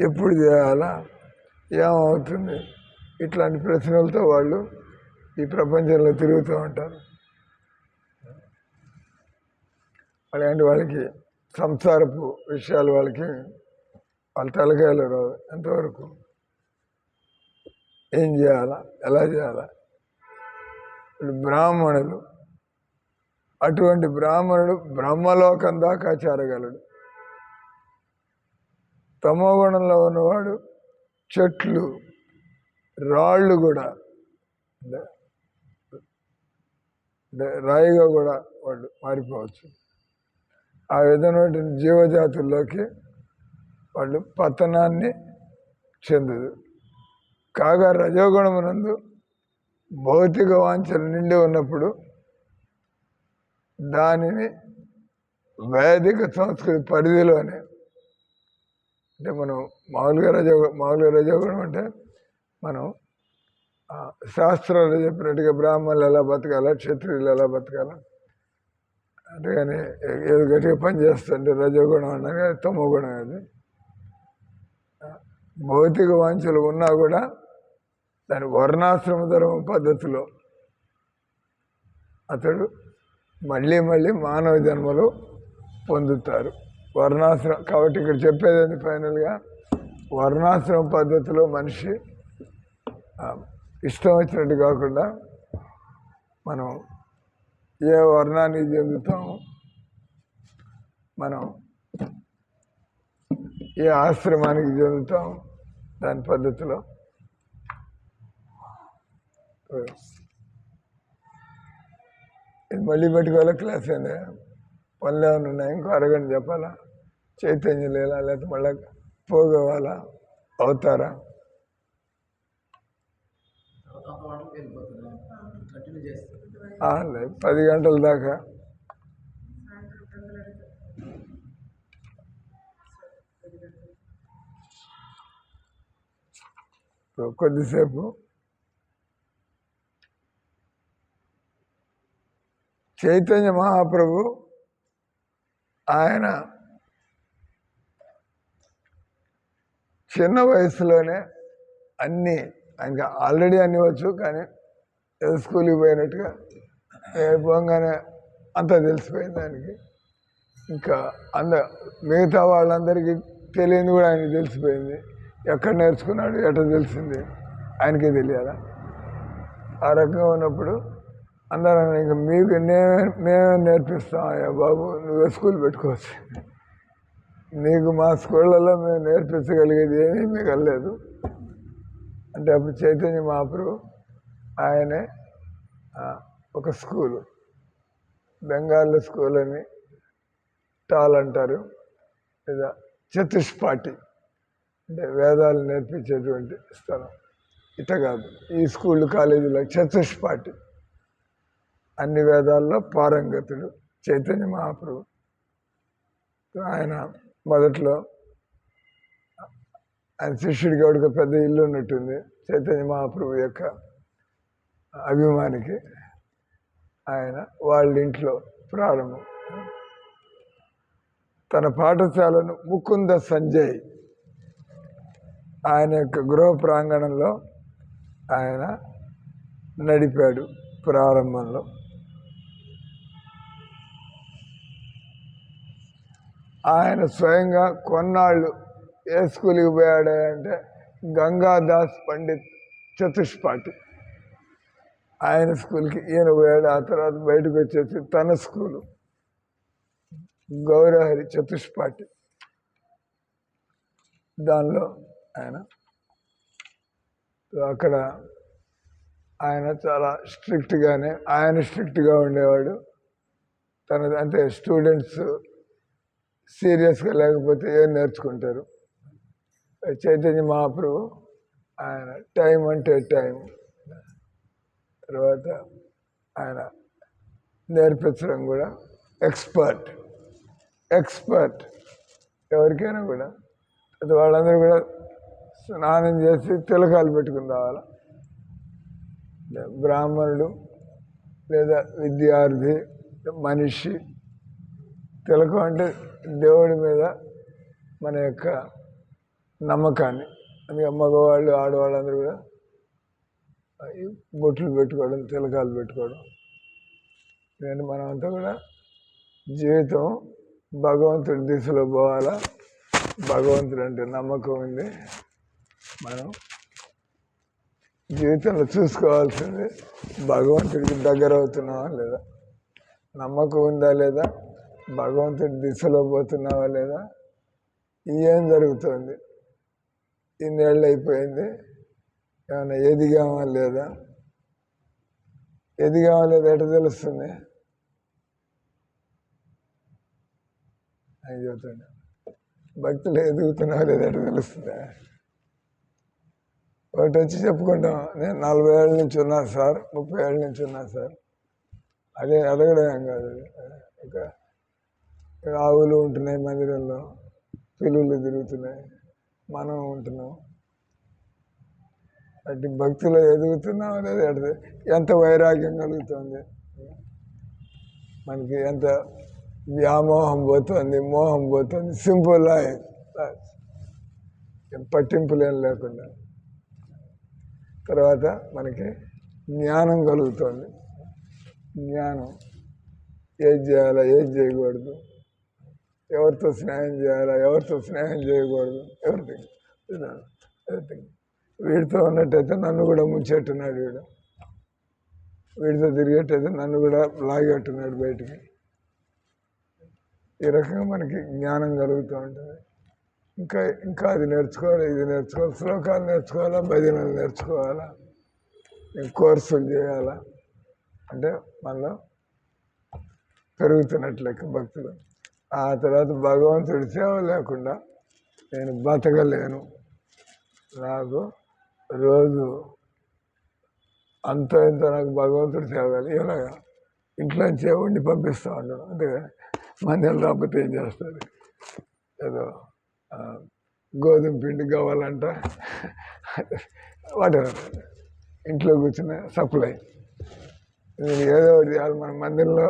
ఎప్పుడు చేయాలా, ఏమవుతుంది, ఇట్లాంటి ప్రశ్నలతో వాళ్ళు ఈ ప్రపంచంలో తిరుగుతూ ఉంటారు. అలాంటి వాళ్ళకి సంసారపు విషయాలు వాళ్ళ తలకాయలు రావు. ఎంతవరకు ఏం చేయాలా, ఎలా చేయాలా. బ్రాహ్మణులు, అటువంటి బ్రాహ్మణుడు బ్రహ్మలోకం దాకా చేరగలడు. తమోగుణంలో ఉన్నవాడు చెట్లు, రాళ్ళు కూడా అంటే రాయిగా కూడా వాళ్ళు మారిపోవచ్చు. ఆ విధమైన జీవజాతుల్లోకి వాళ్ళు పతనాన్ని చెందదు. కాగా రజోగుణమునందు భౌతిక వాంఛలు నిండి ఉన్నప్పుడు దానిని వైదిక సంస్కృతి పరిధిలోనే, అంటే మనం మామూలుగా రజోగుణం అంటే మనం శాస్త్రాలు చెప్పినట్టుగా బ్రాహ్మణులు ఎలా బతకాలా, క్షత్రియులు ఎలా బతకాలా అంటే, కానీ ఏదో గట్టిగా పని చేస్తుంటే రజోగుణం అనగా తమో గుణం. అది భౌతిక వాంఛలు ఉన్నా కూడా దాని వర్ణాశ్రమ ధర్మ పద్ధతిలో అతడు మళ్ళీ మానవ జన్మలు పొందుతారు. వర్ణాశ్రమం కాబట్టి ఇక్కడ చెప్పేది ఫైనల్గా వర్ణాశ్రమ పద్ధతిలో మనిషి ఇష్టం వచ్చినట్టు కాకుండా మనం ఏ వర్ణానికి చెందుతాము, మనం ఏ ఆశ్రమానికి చెందుతాము దాని పద్ధతిలో. ఇది మళ్ళీ పెట్టుకోవాలా క్లాస్ ఏంది? పనులు ఏమైనా ఉన్నాయి? ఇంకో అరగంట చెప్పాలా? చైతన్యం లేదా లేకపోతే మళ్ళీ పోగవాలా? అవుతారా? లేదు 10 గంటల దాకా. కొద్దిసేపు చైతన్య మహాప్రభు ఆయన చిన్న వయసులోనే అన్నీ ఆయనకి ఆల్రెడీ అన్నీ వచ్చు, కానీ ఏదో స్కూల్కి పోయినట్టుగా పోగానే అంతా తెలిసిపోయింది ఆయనకి. ఇంకా మిగతా వాళ్ళందరికీ తెలియని కూడా ఆయనకి తెలిసిపోయింది. ఎక్కడ నేర్చుకున్నాడు, ఎట్లా తెలిసింది ఆయనకే తెలియాలా? ఆ రకంగా ఉన్నప్పుడు అందరూ ఇంకా మీకు మేమే నేర్పిస్తాం అయ్యా బాబు, నువ్వే స్కూల్ పెట్టుకోవచ్చు, నీకు మా స్కూళ్ళల్లో మేము నేర్పించగలిగేది ఏమీ మిగలలేదు అంటే, అప్పుడు చైతన్య మహాప్రభు ఆయనే ఒక స్కూలు, బెంగాల్లో స్కూల్ అని టాల్ అంటారు, లేదా చతుష్పాటి అంటే వేదాలు నేర్పించేటువంటి స్థలం. ఇట కాదు, ఈ స్కూళ్ళు కాలేజీలో చతుష్పాటి, అన్ని వేదాల్లో పారంగతుడు చైతన్య మహాప్రభు. ఆయన మొదట్లో ఆయన శిష్యుడికి ఒక పెద్ద ఇల్లు ఉన్నట్టుంది చైతన్య మహాప్రభు యొక్క అభిమానికి. ఆయన వాళ్ళ ఇంట్లో ప్రారంభం. తన పాఠశాలను ముకుంద సంజయ్ ఆయన యొక్క గృహ ప్రాంగణంలో ఆయన నడిపాడు ప్రారంభంలో. ఆయన స్వయంగా కొన్నాళ్ళు ఏ స్కూల్కి పోయాడు అంటే గంగాదాస్ పండిత్ చతుష్పాటి ఆయన స్కూల్కి ఈయన పోయాడు. ఆ తర్వాత బయటకు వచ్చేసి తన స్కూలు గౌరహరి చతుష్పాటి, దానిలో ఆయన అక్కడ ఆయన చాలా స్ట్రిక్ట్గా ఉండేవాడు. అంటే స్టూడెంట్స్ సీరియస్గా లేకపోతే ఏం నేర్చుకుంటారు. చైతన్య మహాప్రభు ఆయన టైం అంటే టైం, తర్వాత ఆయన నేర్పించడం కూడా ఎక్స్పర్ట్ ఎవరికైనా కూడా. వాళ్ళందరూ కూడా స్నానం చేసి తిలకాలు పెట్టుకుని రావాలి. బ్రాహ్మణుడు లేదా విద్యార్థి మనిషి, తిలకం అంటే దేవుడి మీద మన యొక్క నమ్మకాన్ని. అందుకే మగవాళ్ళు ఆడవాళ్ళందరూ కూడా బొట్లు పెట్టుకోవడం, తిలకాలు పెట్టుకోవడం. ఎందుకంటే మనమంతా కూడా జీవితం భగవంతుడి దిశలో పోవాలా. భగవంతుడు అంటే నమ్మకం ఉంది. మనం జీవితంలో చూసుకోవాల్సింది భగవంతుడికి దగ్గర అవుతున్నావా లేదా, నమ్మకం ఉందా లేదా, భగవంతుడి దిశలో పోతున్నావా లేదా, ఏం జరుగుతుంది, ఇన్నేళ్ళు అయిపోయింది, ఏమన్నా ఎదిగామా లేదా? ఎదిగామా లేదా ఎట్లా తెలుస్తుంది? అని చెబుతాడు. భక్తులు ఎదుగుతున్నావా లేదా ఎట్లా తెలుస్తుందా? ఒకటి వచ్చి చెప్పుకుంటాం, నేను 40 ఏళ్ళ నుంచి ఉన్నాను సార్, 30 ఏళ్ళ నుంచి ఉన్నాను సార్. అదే అదగడం కాదు. ఇంకా ఆవులు ఉంటున్నాయి మందిరంలో, పిల్లులు తిరుగుతున్నాయి, మనం ఉంటున్నాం. అటు భక్తులు ఎదుగుతున్నాం అనేది ఎంత వైరాగ్యం కలుగుతుంది, మనకి ఎంత వ్యామోహం పోతుంది, మోహం పోతుంది. సింపుల్ పట్టింపులు ఏం లేకుండా. తర్వాత మనకి జ్ఞానం కలుగుతుంది. జ్ఞానం ఏది చేయాలా, ఏది చేయకూడదు, ఎవరితో స్నేహం చేయాలా, ఎవరితో స్నేహం చేయకూడదు, ఎవరిథింగ్. వీడితో ఉన్నట్టయితే నన్ను కూడా ముంచెట్టున్నాడు, వీడితో తిరిగేట్టయితే నన్ను కూడా లాగేట్టున్నాడు బయటికి. ఈ రకంగా మనకి జ్ఞానం కలుగుతూ ఉంటుంది. ఇంకా అది నేర్చుకోవాలి, ఇది నేర్చుకోవాలి, శ్లోకాలు నేర్చుకోవాలా, భజనలు నేర్చుకోవాలా, కోర్సులు చేయాలా, అంటే మనలో పెరుగుతున్నట్లెక్క భక్తులు. ఆ తర్వాత భగవంతుడి సేవ లేకుండా నేను బతకలేను, నాకు రోజు అంత ఇంత నాకు భగవంతుడి సేవ కాదు. ఇలాగా ఇంట్లోంచే వండి పంపిస్తూ ఉండడం, అంతేగా. మందిరం రాకపోతే ఏం చేస్తారు? ఏదో గోధుమ పిండి కావాలంట, వాటెవర్ ఇంట్లో కూర్చున్న సప్లై. ఏదో ఒకటి చేయాలి. మన మందిరంలో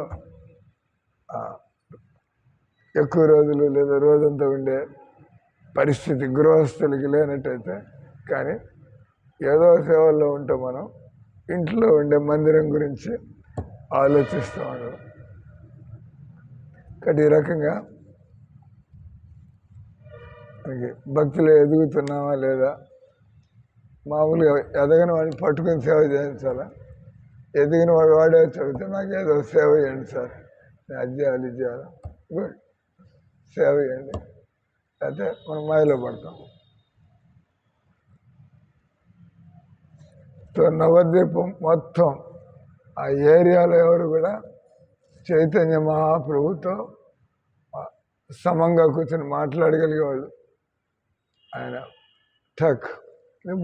ఎక్కువ రోజులు లేదా రోజంతా ఉండే పరిస్థితి గృహస్థులకి లేనట్టయితే, కానీ ఏదో సేవల్లో ఉంటే మనం ఇంట్లో ఉండే మందిరం గురించి ఆలోచిస్తూ ఉండడం. కాబట్టి ఈ రకంగా మనకి భక్తులు ఎదుగుతున్నావా లేదా? మామూలుగా ఎదగని వాడిని పట్టుకుని సేవ చేయించాలా? ఎదిగిన వాడు వాడే చదివితే నాకు ఏదో సేవ చేయండి సార్, నేను అది చేయాలి, ఇది చేయాలి, గుడ్, సేవ చేయండి. అయితే మనం మాయలో పడతాం. నవద్వీపం మొత్తం ఆ ఏరియాలో ఎవరు కూడా చైతన్య మహాప్రభుతో సమంగా కూర్చొని మాట్లాడగలిగేవాళ్ళు. ఆయన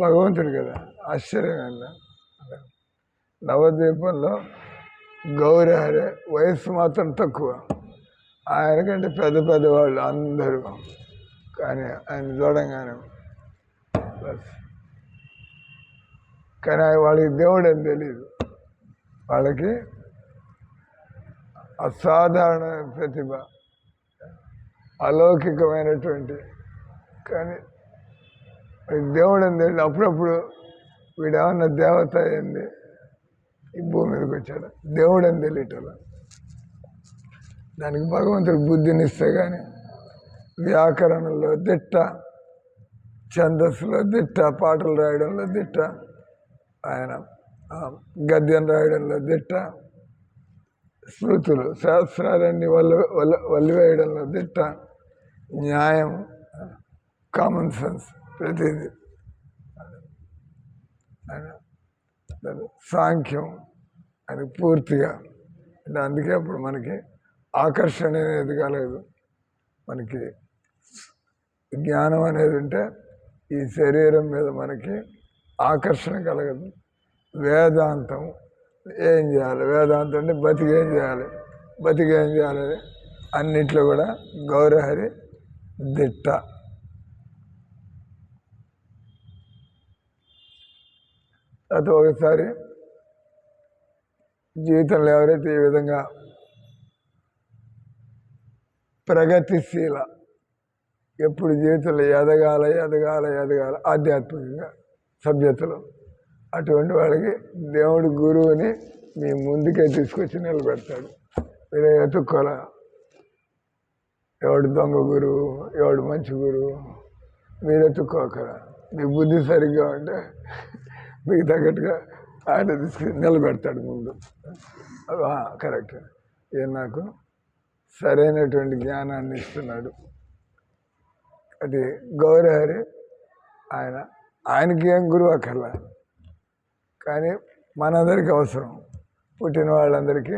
భగవంతుడు కదా, ఆశ్చర్యంగా. నవద్వీపంలో గౌరహరే వయస్సు మాత్రం తక్కువ, ఆయనకంటే పెద్ద పెద్దవాళ్ళు అందరూ. కానీ ఆయన చూడంగానే కానీ వాళ్ళకి దేవుడు అని తెలియదు. వాళ్ళకి అసాధారణ ప్రతిభ, అలౌకికమైనటువంటి, కానీ దేవుడు అని తెలియదు. అప్పుడప్పుడు వీడేమన్నా దేవత అయింది, ఈ భూమి మీదకి వచ్చాడు, దేవుడు అని తెలియటం. దానికి భగవంతుడు బుద్ధినిస్తే కానీ వ్యాకరణంలో దిట్ట, ఛందస్సులో దిట్ట, పాటలు రాయడంలో దిట్ట, ఆయన గద్యం రాయడంలో దిట్ట, స్మృతులు శాస్త్రాలన్నీ వల్లివేయడంలో దిట్ట, న్యాయం, కామన్ సెన్స్, ప్రతిదీ. ఆయన సాంఖ్యం అని పూర్తిగా, అంటే అందుకే అప్పుడు మనకి ఆకర్షణ అనేది కలగదు. మనకి జ్ఞానం అనేది ఉంటే ఈ శరీరం మీద మనకి ఆకర్షణ కలగదు. వేదాంతం ఏం చేయాలి, వేదాంతం అంటే బతికేం చేయాలి, బతికేం చేయాలి, అన్నిట్లో కూడా గౌరహరి దిట్ట. అది ఒకసారి జీవితంలో ఎవరైతే ఈ విధంగా ప్రగతిశీల, ఎప్పుడు జీవితంలో ఎదగాలి ఎదగాలి ఎదగాలి ఆధ్యాత్మికంగా, సభ్యతలో, అటువంటి వాళ్ళకి దేవుడు గురువుని మీ ముందుకే తీసుకొచ్చి నిలబెడతాడు. మీరు ఎత్తుక్కోల, ఎవడు దొంగ గురువు, ఎవడు మంచి గురువు, మీరు ఎత్తుక్కోకరా. మీ బుద్ధి సరిగ్గా ఉంటే మీకు తగ్గట్టుగా ఆయన తీసుకు నిలబెడతాడు ముందు. కరెక్ట్, ఈయన నాకు సరైనటువంటి జ్ఞానాన్ని ఇస్తున్నాడు. అది గౌరహరి. ఆయనకి ఏం గురువు అక్కర్లా, కానీ మనందరికీ అవసరం. పుట్టిన వాళ్ళందరికీ,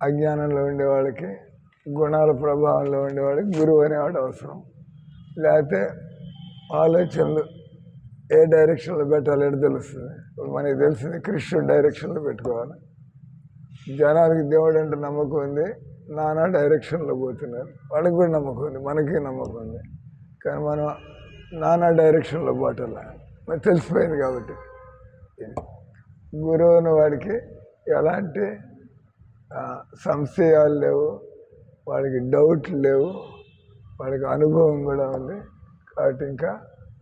అజ్ఞానంలో ఉండేవాళ్ళకి, గుణాల ప్రభావంలో ఉండేవాళ్ళకి గురువు అనేవాడు అవసరం. లేకపోతే ఆలోచనలు ఏ డైరెక్షన్లో పెట్టాలో ఎటు తెలుస్తుంది. ఇప్పుడు మనకి తెలిసింది కృష్ణుడు డైరెక్షన్లో పెట్టుకోవాలి. జనాలకి దేవుడు అంటే నమ్మకం ఉంది, నానా డైరెక్షన్లో పోతున్నారు. వాళ్ళకి కూడా నమ్మకం ఉంది, మనకి నమ్మకం ఉంది. కానీ మనం నానా డైరెక్షన్లో పోవటంలా మనకు తెలిసిపోయింది. కాబట్టి గురువు అన్న వాడికి ఎలాంటి సంశయాలు లేవు, వాడికి డౌట్లు లేవు, వాడికి అనుభవం కూడా ఉంది. కాబట్టి ఇంకా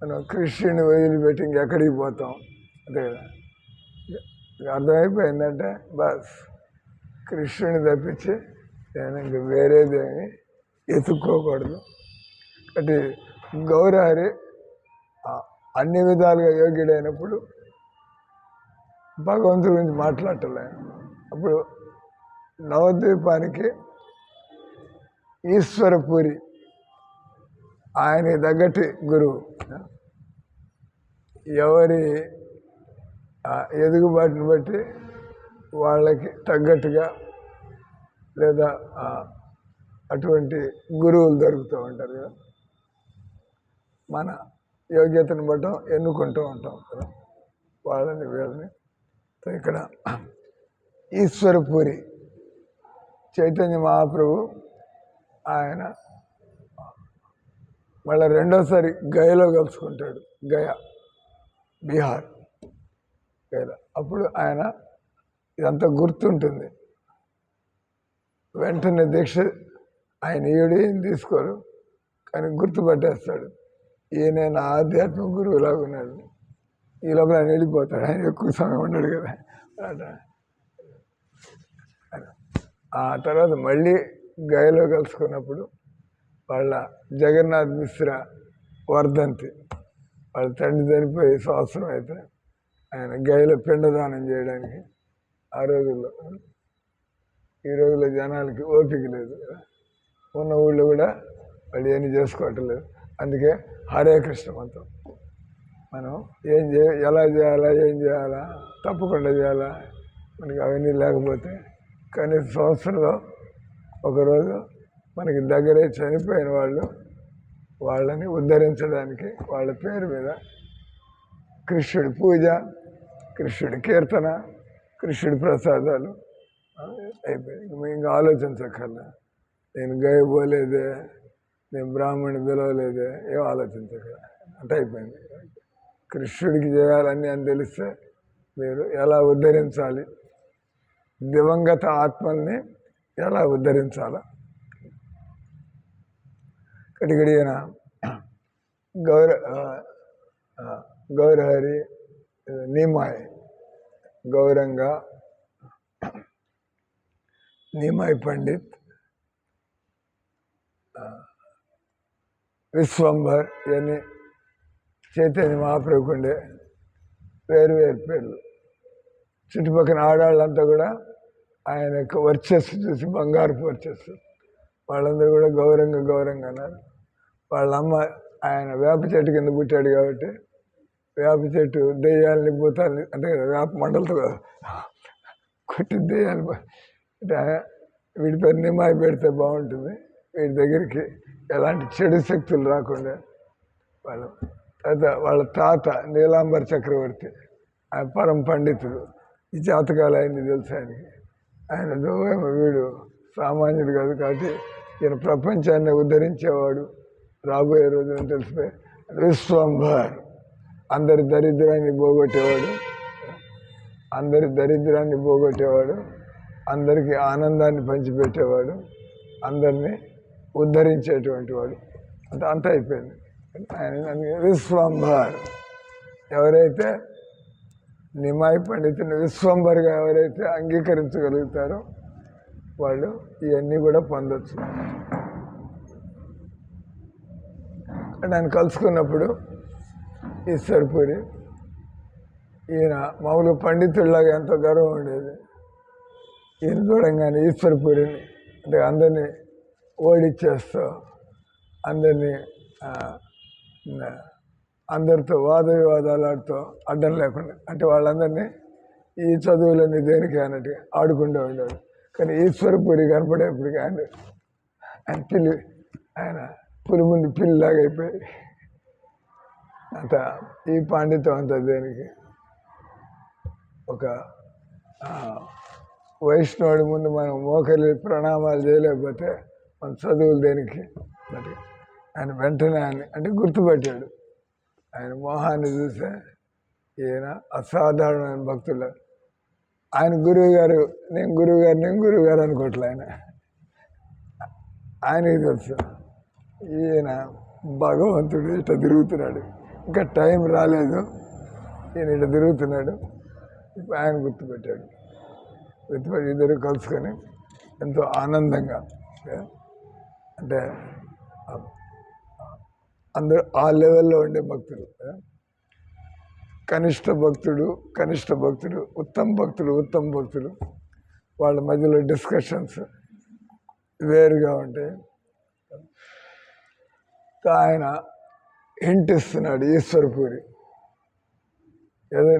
మనం కృష్ణుని వదిలిపెట్టి ఇంకెక్కడికి పోతాం? అంతే కదా. అర్థమైపోయిందంటే బస్ కృష్ణుని తప్పించి నేను ఇంక వేరేదేమి ఎత్తుక్కోకూడదు. కాబట్టి గౌరహరి అన్ని విధాలుగా యోగ్యుడైనప్పుడు భగవంతుడి గురించి మాట్లాడలే. అప్పుడు నవద్వీపానికి ఈశ్వరపురి ఆయన తగ్గట్టి గురువు. ఎవరి ఎదుగుబాటుని బట్టి వాళ్ళకి తగ్గట్టుగా లేదా అటువంటి గురువులు దొరుకుతూ ఉంటారు కదా. మన యోగ్యతను బట్టి ఎన్నుకుంటూ ఉంటాం కదా వాళ్ళని వీళ్ళని. ఇక్కడ ఈశ్వరపురి చైతన్య మహాప్రభు ఆయన మళ్ళీ రెండోసారి గయలో కలుసుకుంటాడు. గయా బీహార్ గయలో. అప్పుడు ఆయన ఇదంతా గుర్తుంటుంది. వెంటనే దీక్ష ఆయన ఈయన తీసుకోరు, కానీ గుర్తుపట్టేస్తాడు. ఈయన నా ఆధ్యాత్మిక గురువులాగా ఉన్నాడు. ఈ లోపల ఆయన వెళ్ళిపోతాడు, ఆయన ఎక్కువ సమయం ఉండడు కదా. ఆ తర్వాత మళ్ళీ గయలో కలుసుకున్నప్పుడు వాళ్ళ జగన్నాథ్ మిశ్రా వర్ధంతి, వాళ్ళ తండ్రి చనిపోయి సంవత్సరం అయితే ఆయన గయలో పిండదానం చేయడానికి ఆ రోజుల్లో. ఈ రోజుల్లో జనాలకి ఓపిక లేదు కదా, ఉన్న ఊళ్ళో కూడా వాళ్ళు ఏమి చేసుకోవటం లేదు. అందుకే హరే కృష్ణ మంత్రం మనం ఎలా చేయాలా, ఏం చేయాలా, తప్పకుండా చేయాలా, మనకి అవన్నీ లేకపోతే కనీసం సంవత్సరంలో ఒకరోజు మనకి దగ్గరే చనిపోయిన వాళ్ళని ఉద్ధరించడానికి వాళ్ళ పేరు మీద కృష్ణుడి పూజ, కృష్ణుడి కీర్తన, కృష్ణుడి ప్రసాదాలు అయిపోయాయి. ఇంకా ఆలోచించక్కర్లే. నేను గయపోలేదే, నేను బ్రాహ్మణుని పిలవలేదే, ఏం ఆలోచించక్కర్లే అంటే అయిపోయింది. కృష్ణుడికి చేయాలని అని తెలిస్తే మీరు ఎలా ఉద్ధరించాలి, దివంగత ఆత్మల్ని ఎలా ఉద్ధరించాలా. కటికడిగిన గౌరహరి నిమాయ్ గౌరంగ నిమాయ్ పండిత్ విశ్వంభర్ ఇవన్నీ చైతన్య మహాప్రభుకుండే వేరు వేరు పేర్లు. చుట్టుపక్కల ఆడవాళ్ళంతా కూడా ఆయన యొక్క వర్చస్సు చూసి బంగారపు వర్చస్సు, వాళ్ళందరూ కూడా గౌరంగా అన్నారు. వాళ్ళ అమ్మ ఆయన వేప చెట్టు కింద పుట్టాడు కాబట్టి వేప చెట్టు దెయ్యాలని భూతాలని అంటే వేప మండలతో కొట్టి దెయ్యాలు అంటే వీడి పేరు నిమాయి పెడితే బాగుంటుంది, వీడి దగ్గరికి ఎలాంటి చెడు శక్తులు రాకుండా. వాళ్ళ తాత నీలాంబర్ చక్రవర్తి ఆయన పరమ పండితుడు. ఈ జాతకాలు ఆయన్ని తెలుసు ఆయనకి. ఆయన దోవేమో వీడు సామాన్యుడు కాదు, కాబట్టి ఈయన ప్రపంచాన్ని ఉద్ధరించేవాడు రాబోయే రోజున తెలిసిపోయి విశ్వంభర్, అందరి దరిద్రాన్ని పోగొట్టేవాడు, అందరికీ ఆనందాన్ని పంచిపెట్టేవాడు, అందరినీ ఉద్ధరించేటువంటి వాడు. అంత అయిపోయింది. ఆయన విశ్వంభర్. ఎవరైతే నిమాయి పండితుని విశ్వంభర్గా ఎవరైతే అంగీకరించగలుగుతారో వాళ్ళు ఇవన్నీ కూడా పొందొచ్చు. అంటే ఆయన కలుసుకున్నప్పుడు ఈశ్వరపురి ఈయన మామూలు పండితుడిలాగా ఎంతో గర్వం ఉండేది. ఈయన చూడంగానే ఈశ్వరపురిని అంటే అందరినీ ఓడిచ్చేస్తూ, అందరినీ అందరితో వాద వివాదాలు ఆడుతూ అడ్డం లేకుండా, అంటే వాళ్ళందరినీ ఈ చదువులన్నీ దేనికి అన్నట్టు ఆడుకుంటూ ఉండేవాడు. కానీ ఈశ్వరపురి కనపడేప్పటికి ఆయన పులి ముందు పిల్లిలాగా అయిపోయి అంత ఈ పాండిత్యం అంతా దేనికి. ఒక వైష్ణవుడి ముందు మనం మోకరి ప్రణామాలు చేయలేకపోతే మన చదువులు దేనికి మరి. ఆయన వెంటనే అంటే గుర్తుపట్టాడు. ఆయన మోహాన్ని చూస్తే ఈయన అసాధారణమైన భక్తులు. ఆయన గురువు గారు నేను గురువు గారు అనుకోవట్లే. ఆయనకి తెలుసు ఈయన భగవంతుడు ఇట్లా తిరుగుతున్నాడు, ఇంకా టైం రాలేదు, ఈయన ఇట్లా తిరుగుతున్నాడు. ఇప్పుడు ఆయన గుర్తుపెట్టాడు. గుర్తుపెట్టి ఇద్దరు కలుసుకొని ఎంతో ఆనందంగా, అంటే అందరూ ఆ లెవెల్లో ఉండే భక్తులు. కనిష్ట భక్తుడు, ఉత్తమ భక్తులు వాళ్ళ మధ్యలో డిస్కషన్స్ వేరుగా ఉంటాయి. ఆయన హింట్ ఇస్తున్నాడు ఈశ్వరపురి.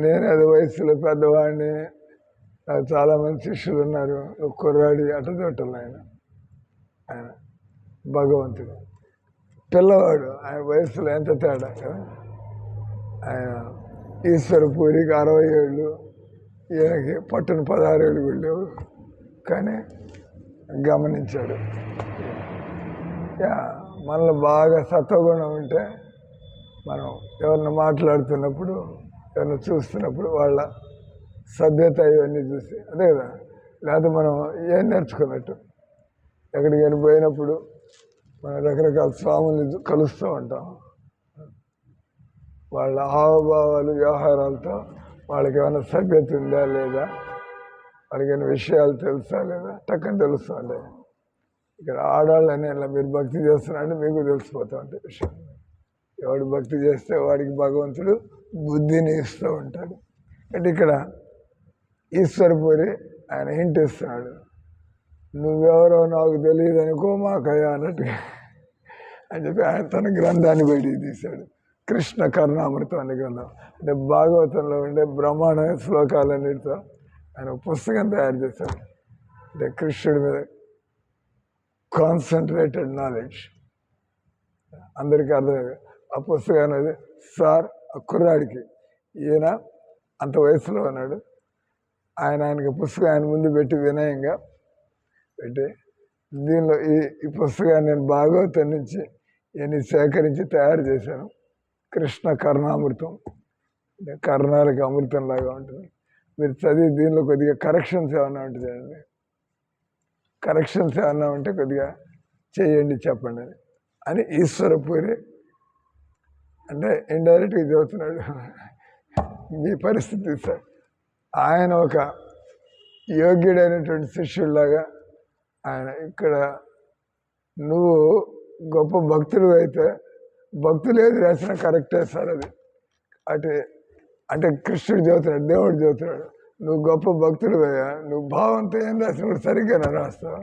నేను వయసులో పెద్దవాడిని, నాకు చాలామంది శిష్యులు ఉన్నారు, కుర్రాడి అటదొట్టలు. ఆయన భగవంతుడు పిల్లవాడు, ఆయన వయసులో ఎంత తేడా కదా. ఆయన ఈశ్వరపురికి 60 ఏళ్ళు, ఈయనకి పట్టున 16 ఏళ్ళు వెళ్ళేవు. కానీ గమనించాడు, మనలో బాగా సత్వగుణం ఉంటే మనం ఎవరిని మాట్లాడుతున్నప్పుడు, ఎవరిని చూస్తున్నప్పుడు వాళ్ళ సభ్యత ఇవన్నీ చూసి, అదే కదా. లేకపోతే మనం ఏం నేర్చుకున్నట్టు. ఎక్కడికైనా పోయినప్పుడు మనం రకరకాల స్వాముల్ని కలుస్తూ ఉంటాం. వాళ్ళ హావభావాలు వ్యవహారాలతో వాళ్ళకి ఏమైనా సభ్యత ఉందా లేదా, వాళ్ళకి ఏమైనా విషయాలు తెలుసా లేదా టక్కని తెలుస్తూ ఉంటాయి. ఇక్కడ ఆడవాళ్ళని ఇలా మీరు భక్తి చేస్తున్నారంటే మీకు తెలిసిపోతూ ఉంటాయి విషయం. ఎవడు భక్తి చేస్తే వాడికి భగవంతుడు బుద్ధిని ఇస్తూ ఉంటాడు. అంటే ఇక్కడ ఈశ్వరపురి ఆయన హింట్ ఇస్తున్నాడు, నువ్వెవరో నాకు తెలియదు అనుకో మాకయ్యా అన్నట్టుగా అని చెప్పి ఆయన తన గ్రంథాన్ని బయటికి తీశాడు. కృష్ణ కర్ణామృతం అనే గ్రంథం, అంటే భాగవతంలో ఉండే బ్రహ్మాండ శ్లోకాలన్నిటితో ఆయన పుస్తకం తయారు చేశాడు. అంటే కృష్ణుడి మీద కాన్సన్ట్రేటెడ్ నాలెడ్జ్ అందరికీ అర్థమయ్యేది. ఆ పుస్తకం అనేది సార్ ఆ కుర్రాడికి, ఈయన అంత వయసులో ఉన్నాడు, ఆయనకి పుస్తకం ఆయన ముందు పెట్టి వినయంగా పెట్టి, దీనిలో ఈ పుస్తకాన్ని నేను భాగవతం నుంచి ఇవన్నీ సేకరించి తయారు చేశాను. కృష్ణ కర్ణామృతం, అంటే కర్ణాలకి అమృతంలాగా ఉంటుంది. మీరు చదివి దీనిలో కొద్దిగా కరెక్షన్స్ ఏమన్నా ఉంటుందండి, కరెక్షన్స్ ఏమన్నా ఉంటే కొద్దిగా చేయండి చెప్పండి అని ఈశ్వరపురి అంటే ఇండైరెక్ట్గా చదువుతున్నాడు. మీ పరిస్థితి సార్, ఆయన ఒక యోగ్యుడైనటువంటి శిష్యుడిలాగా ఆయన ఇక్కడ, నువ్వు గొప్ప భక్తుడు అయితే భక్తులు ఏది రాసినా కరెక్టే సార్ అది. అంటే కృష్ణుడు చదువుతున్నాడు, దేవుడు చదువుతున్నాడు, నువ్వు గొప్ప భక్తుడు అయ్యా, నువ్వు భావంతో ఏం రాసినప్పుడు సరిగ్గా రాస్తావు,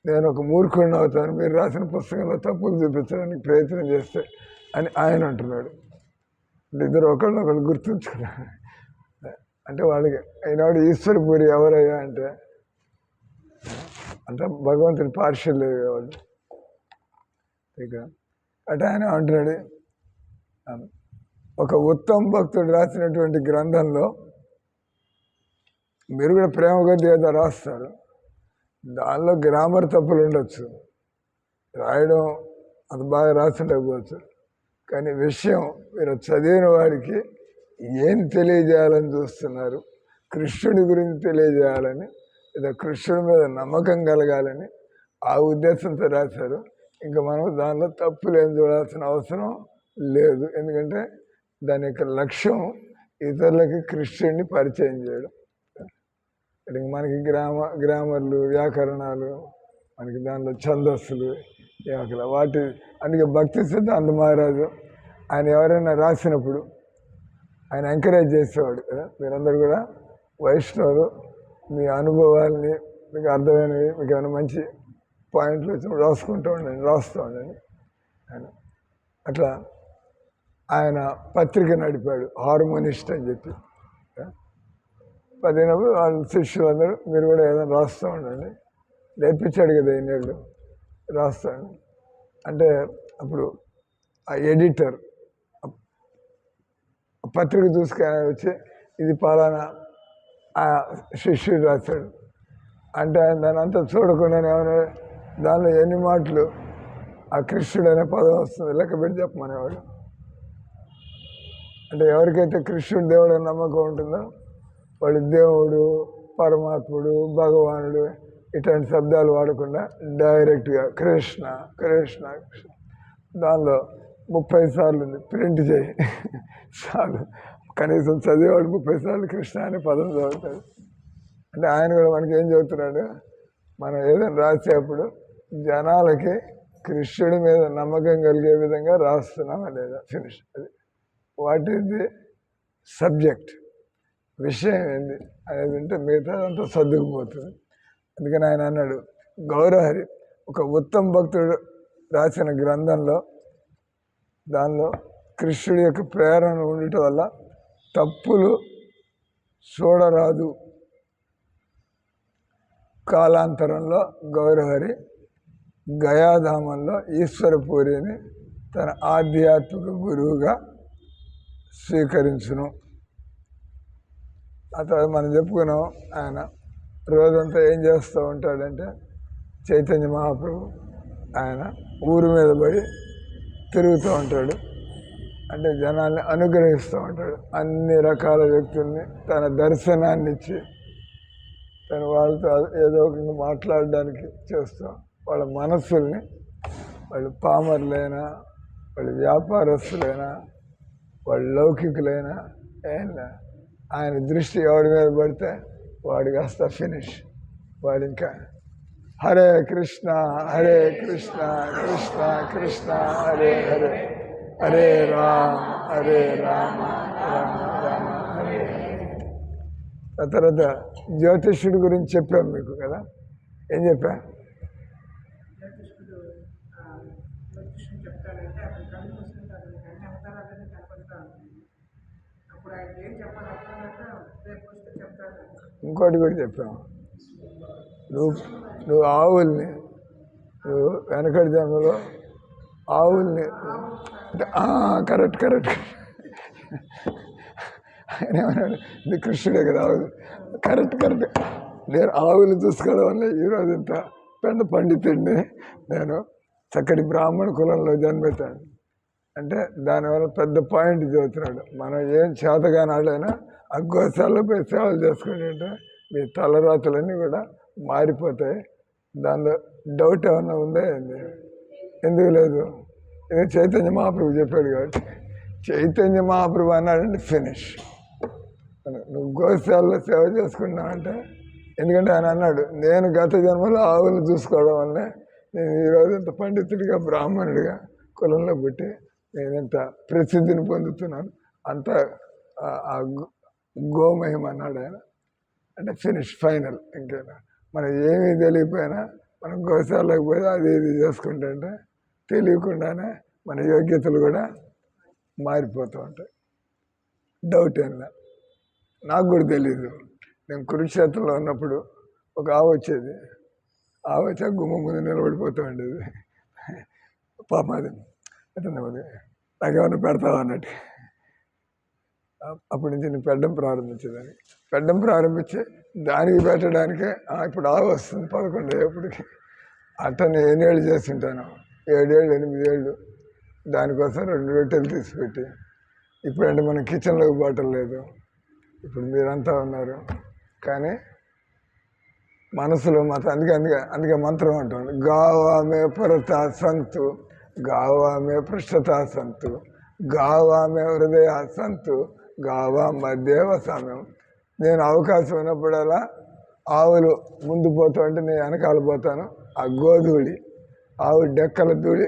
నేను ఒక మూర్ఖుడిని అవుతాను మీరు రాసిన పుస్తకంలో తప్పులు చూపించడానికి ప్రయత్నం చేస్తే అని ఆయన అంటున్నాడు. అంటే ఇద్దరు ఒకళ్ళనొకళ్ళు గుర్తుంచుకున్నారు. అంటే వాళ్ళకి అయినాడు ఈశ్వరపురి ఎవరయ్యా అంటే అంత భగవంతుని పార్షల్ వాళ్ళు. ఇక అంటే ఆయన అంటున్నాడు, ఒక ఉత్తమ భక్తుడు రాసినటువంటి గ్రంథంలో మీరు కూడా ప్రేమ కొద్ది ఏదో రాస్తారు, దానిలో గ్రామర్ తప్పులు ఉండొచ్చు, రాయడం అది బాగా రాస్తుండకపోవచ్చు, కానీ విషయం మీరు చదివిన వాడికి ఏం తెలియజేయాలని చూస్తున్నారు, కృష్ణుడి గురించి తెలియజేయాలని లేదా కృష్ణుడి మీద నమ్మకం కలగాలని ఆ ఉద్దేశంతో రాశారు. ఇంకా మనం దానిలో తప్పులు ఏం చూడాల్సిన అవసరం లేదు, ఎందుకంటే దాని యొక్క లక్ష్యం ఇతరులకి కృష్ణుడిని పరిచయం చేయడం. మనకి గ్రామర్లు వ్యాకరణాలు, మనకి దానిలో ఛందస్సులు వాటి అందుకే భక్తి సిద్ధాంత మహారాజు ఆయన ఎవరైనా రాసినప్పుడు ఆయన ఎంకరేజ్ చేసేవాడు కదా, మీరందరూ కూడా వైష్ణవులు మీ అనుభవాల్ని మీకు అర్థమైనవి మీకు ఏమైనా మంచి పాయింట్లు వచ్చినప్పుడు రాస్తూ ఉండండి ఆయన అట్లా ఆయన పత్రిక నడిపాడు, హార్మోనిస్ట్ అని చెప్పి. పదినప్పుడు వాళ్ళ శిష్యులందరూ మీరు కూడా ఏదైనా రాస్తూ ఉండండి, నేర్పించాడు కదా ఇన్నేళ్ళు, రాస్తాను అంటే అప్పుడు ఆ ఎడిటర్ పత్రిక చూసుకొని వచ్చి ఇది పలానా ఆ శిష్యుడు రాశాడు అంటే ఆయన దాని అంతా చూడకుండానే ఏమైనా దానిలో ఎన్ని మాటలు ఆ కృష్ణుడు అనే పదం వస్తుంది లెక్క పెట్టి చెప్పమనేవాడు. అంటే ఎవరికైతే కృష్ణుడు దేవుడు అని నమ్మకం ఉంటుందో వాడు దేవుడు, పరమాత్ముడు, భగవానుడు ఇట్లాంటి శబ్దాలు వాడకుండా డైరెక్ట్గా కృష్ణ కృష్ణ కృష్ణ. దానిలో 30 సార్లు ఉంది, ప్రింట్ చేయి చాలు. కనీసం చదివేవాడు 30 సార్లు కృష్ణ అనే పదం చదువుతాడు. అంటే ఆయన కూడా మనకి ఏం చదువుతున్నాడు, మనం ఏదైనా రాసేప్పుడు జనాలకి కృష్ణుడి మీద నమ్మకం కలిగే విధంగా రాస్తున్నామా లేదా, ఫినిష్. అది వాట్ ఈజ్ ది సబ్జెక్ట్, విషయం ఏంది అనేది ఉంటే మిగతా అంతా సర్దుకుపోతుంది. అందుకని ఆయన అన్నాడు, గౌరహరి ఒక ఉత్తమ భక్తుడు రాసిన గ్రంథంలో దానిలో కృష్ణుడి యొక్క ప్రేరణ ఉండటం వల్ల తప్పులు చూడరాదు. కాలాంతరంలో గౌరహరి గయాధామంలో ఈశ్వరపూరిని తన ఆధ్యాత్మిక గురువుగా స్వీకరించును. ఆ తర్వాత మనం చెప్పుకున్నాం, ఆయన రోజంతా ఏం చేస్తూ ఉంటాడంటే చైతన్య మహాప్రభు ఆయన ఊరి మీద పడి తిరుగుతూ ఉంటాడు. అంటే జనాల్ని అనుగ్రహిస్తూ ఉంటాడు. అన్ని రకాల వ్యక్తుల్ని తన దర్శనాన్ని ఇచ్చి తను వాళ్ళతో ఏదో ఒక మాట్లాడడానికి చేస్తాం. వాళ్ళ మనస్సుల్ని, వాళ్ళు పామర్లైనా, వాళ్ళు వ్యాపారస్తులైనా, వాళ్ళు లౌకికులైనా ఏం ఆయన దృష్టి ఎవడి మీద పడితే వాడు కాస్త ఫినిష్. వాడు ఇంకా హరే కృష్ణ హరే కృష్ణ కృష్ణ కృష్ణ హరే హరే, హరే రామ హరే రామ రామ రామ హరే హరే. ఆ తర్వాత జ్యోతిష్యుడి గురించి చెప్పాము మీకు కదా. ఏం చెప్పా? ఇంకోటి కూడా చెప్పాము, నువ్వు ఆవుల్ని, నువ్వు వెనకటి జన్మలో ఆవుల్ని, కరెక్ట్ కరెక్ట్ ఆయన ఏమన్నాడు, ఇది కృష్ణుడే కదా ఆవులు, కరెక్ట్ కరెక్ట్. నేను ఆవులు చూసుకోవడం వల్ల ఈరోజు ఇంత పెద్ద పండితుడిని, నేను చక్కటి బ్రాహ్మణ కులంలో జన్మెత్తాను అంటే దానివల్ల పెద్ద పాయింట్ చదువుతున్నాడు. మనం ఏం చేతగానాడైనా ఆ గోశాలలో పోయి సేవలు చేసుకుంటే మీ తలరాతులన్నీ కూడా మారిపోతాయి. దానిలో డౌట్ ఏమన్నా ఉందా ఏంది? ఎందుకు లేదు? ఇది చైతన్య మహాప్రభు చెప్పాడు కాబట్టి. చైతన్య మహాప్రభు అన్నాడంటే ఫినిష్. నువ్వు గోశాలలో సేవ చేసుకున్నావంటే, ఎందుకంటే ఆయన అన్నాడు, నేను గత జన్మలో ఆవులు చూసుకోవడం వల్లే నేను ఈరోజు ఇంత పండితుడిగా బ్రాహ్మణుడిగా కులంలో పుట్టి నేను ఇంత ప్రసిద్ధిని పొందుతున్నాను. అంతా ఆ గోమయం అన్నాడు ఆయన. అంటే ఫినిష్, ఫైనల్. ఇంకేనా మనం ఏమీ తెలియకపోయినా మనం గోశాలకు పోయి అది ఇది చేసుకుంటుంటే తెలియకుండానే మన యోగ్యతలు కూడా మారిపోతూ ఉంటాయి. డౌట్ ఏమన్నా. నాకు కూడా తెలీదు. నేను కురుక్షేత్రంలో ఉన్నప్పుడు ఒక ఆవు వచ్చేది. ఆవు వచ్చా గుమ్మ ముందు నిలబడిపోతూ ఉండేది. పాపం అది అంటే నాకేమన్నా పెడతావా అన్నట్టు. అప్పటి నుంచి నేను పెట్టడం ప్రారంభించేదాన్ని. పెట్టడం ప్రారంభించి దానికి పెట్టడానికే ఇప్పుడు ఆవు వస్తుంది 11 ఏళ్ళకి. అట్ట నేను ఎన్నేళ్ళు చేస్తుంటాను, 7 ఏళ్ళు 8 ఏళ్ళు. దానికోసం 2 రొట్టెలు తీసిపెట్టి, ఇప్పుడంటే మనం కిచెన్లోకి బాటలు లేదు, ఇప్పుడు మీరంతా ఉన్నారు. కానీ మనసులో మాత్రం అందుకే మంత్రం అంటాను, గావామే పరతా సంతు, గావామే పృష్ఠతా సంతు, గావామే హృదయ సంతు, గావా మధ్యేవ సమయం. నేను అవకాశం ఉన్నప్పుడల్లా ఆవులు ముందు పోతా ఉంటే నేను వెనకాల పోతాను. ఆ గోధూళి, ఆవు డెక్కల ధూళి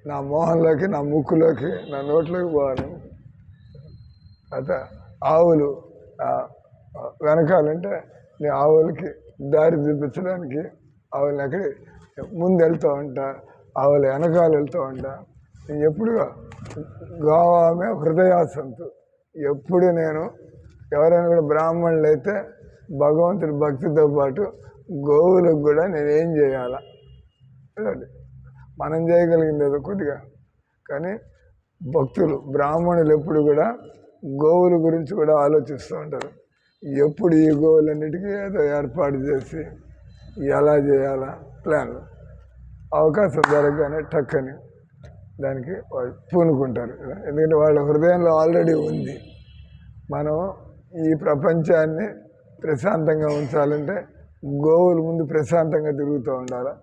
నా మోహంలోకి, నా ముక్కులోకి, నా నోట్లోకి పోవాలి. అయితే ఆవులు వెనకాలంటే నేను ఆవులకి దారి చూపించడానికి ఆవులని ఎక్కడి ముందు వెళ్తూ ఉంటా, ఆవులు వెనకాల వెళ్తూ ఉంటా. ఎప్పుడు గోవామే హృదయాసంతు. ఎప్పుడు నేను ఎవరైనా కూడా బ్రాహ్మణులు అయితే భగవంతుడి భక్తితో పాటు గోవులకు కూడా నేనేం చేయాలా, మనం చేయగలిగింది ఏదో కొద్దిగా. కానీ భక్తులు బ్రాహ్మణులు ఎప్పుడు కూడా గోవుల గురించి కూడా ఆలోచిస్తూ ఉంటారు. ఎప్పుడు ఈ గోవులన్నిటికీ ఏదో ఏర్పాటు చేసి ఎలా చేయాలా ప్లాన్లు, అవకాశం జరగగానే టక్కని దానికి వాళ్ళు పూనుకుంటారు. ఎందుకంటే వాళ్ళ హృదయంలో ఆల్రెడీ ఉంది. మనం ఈ ప్రపంచాన్ని ప్రశాంతంగా ఉంచాలంటే గోవుల ముందు ప్రశాంతంగా తిరుగుతూ ఉండాలి.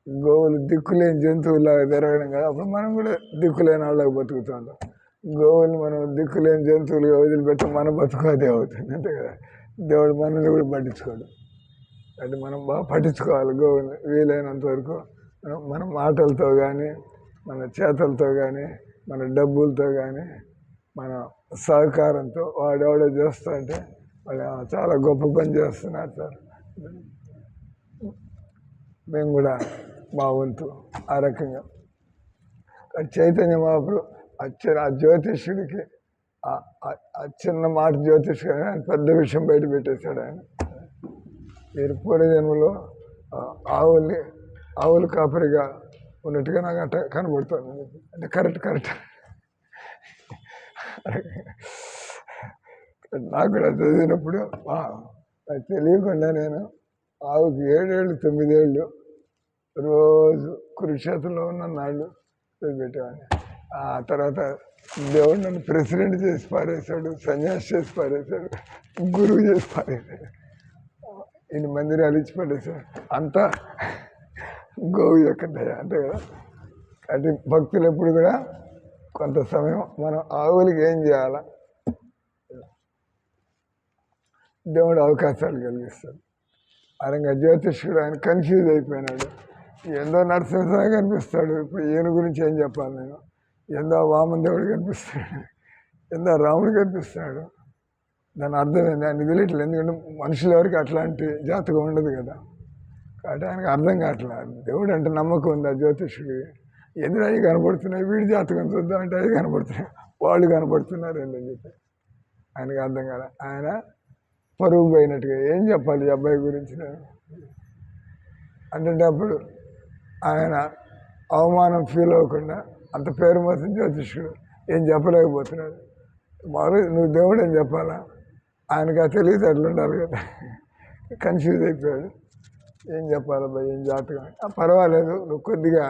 గోవులు దిక్కులేని జంతువులాగా తిరగడం కదా, అప్పుడు మనం కూడా దిక్కులేని వాళ్ళకి బతుకుతూ ఉంటాం. గోవులు మనం దిక్కులేని జంతువులుగా వదిలిపెట్టి మన బతుకు అదే అవుతుంది, అంతే కదా. దేవుడు మనల్ని కూడా పట్టించుకోడు. అంటే మనం బాగా పట్టించుకోవాలి గోవుల్ని. వీలైనంత వరకు మన మాటలతో కానీ, మన చేతలతో కానీ, మన డబ్బులతో కానీ, మన సహకారంతో వాడెవడో చేస్తూ ఉంటే వాళ్ళు చాలా గొప్ప పని చేస్తున్నారు సార్, మేము కూడా మా వంతు ఆ రకంగా. చైతన్య మహాప్రభు ఆ జ్యోతిష్యుడికి ఆ చిన్న మాట జ్యోతిష్యుడు ఆయన పెద్ద విషయం బయట పెట్టేశాడు. ఆయన మీరు పూర్వజన్మలో ఆవులు కాపరిగా ఉన్నట్టుగా నాకు అట్ట కనబడుతుంది. అంటే కరెక్ట్ నాకు కూడా చదివినప్పుడు తెలియకుండా నేను ఆవుకి 7 ఏళ్ళు 9 ఏళ్ళు రోజు కురుక్షేత్రంలో ఉన్న నాళ్ళు పెట్టేవాడిని. ఆ తర్వాత దేవుడు నన్ను ప్రెసిడెంట్ చేసి పారేశాడు, సన్యాసి చేసి పారేశాడు, గురువు చేసి పారేశాడు, ఇన్ని మందిరాలు ఇచ్చి పడేశాడు. అంతా గోవు యొక్క దయ, అంతే కదా. అంటే భక్తులు ఎప్పుడు కూడా కొంత సమయం మనం ఆవులకి ఏం చేయాలా, దేవుడు అవకాశాలు కలిగిస్తాడు. అరంగా జ్యోతిష్కుడు ఆయన కన్ఫ్యూజ్ అయిపోయినాడు. ఎందో నరసింహస్వామి కనిపిస్తాడు, ఇప్పుడు ఈయన గురించి ఏం చెప్పాలి నేను. ఎందో వామదేవుడు కనిపిస్తాడు, ఎందో రాముడు కనిపిస్తాడు. దాని అర్థమైంది, ఆయన తెలియట్లేదు. ఎందుకంటే మనుషులు ఎవరికి అట్లాంటి జాతకం ఉండదు కదా, కాబట్టి ఆయనకు అర్థం కావట్లేదు. దేవుడు అంటే నమ్మకం ఉంది ఆ జ్యోతిష్యుడికి. ఎదురు అవి కనబడుతున్నాయి, వీడి జాతకం చూద్దాం అంటే అవి కనబడుతున్నాయి, వాళ్ళు కనబడుతున్నారు ఏంటని చెప్పి ఆయనకు అర్థం కాలే. ఆయన పరుగు పోయినట్టుగా ఏం చెప్పాలి ఈ అబ్బాయి గురించి నేను అంటే, అప్పుడు ఆయన అవమానం ఫీల్ అవ్వకుండా అంత పేరు మోసం జ్యోతిష్కుడు ఏం చెప్పలేకపోతున్నాడు. మరి నువ్వు దేవుడు అని చెప్పాలా, ఆయనకు ఆ తెలియదు అట్లా ఉండాలి కదా. కన్ఫ్యూజ్ అయిపోయాడు, ఏం చెప్పాలబ్బా ఏం జాతకం. పర్వాలేదు, నువ్వు కొద్దిగా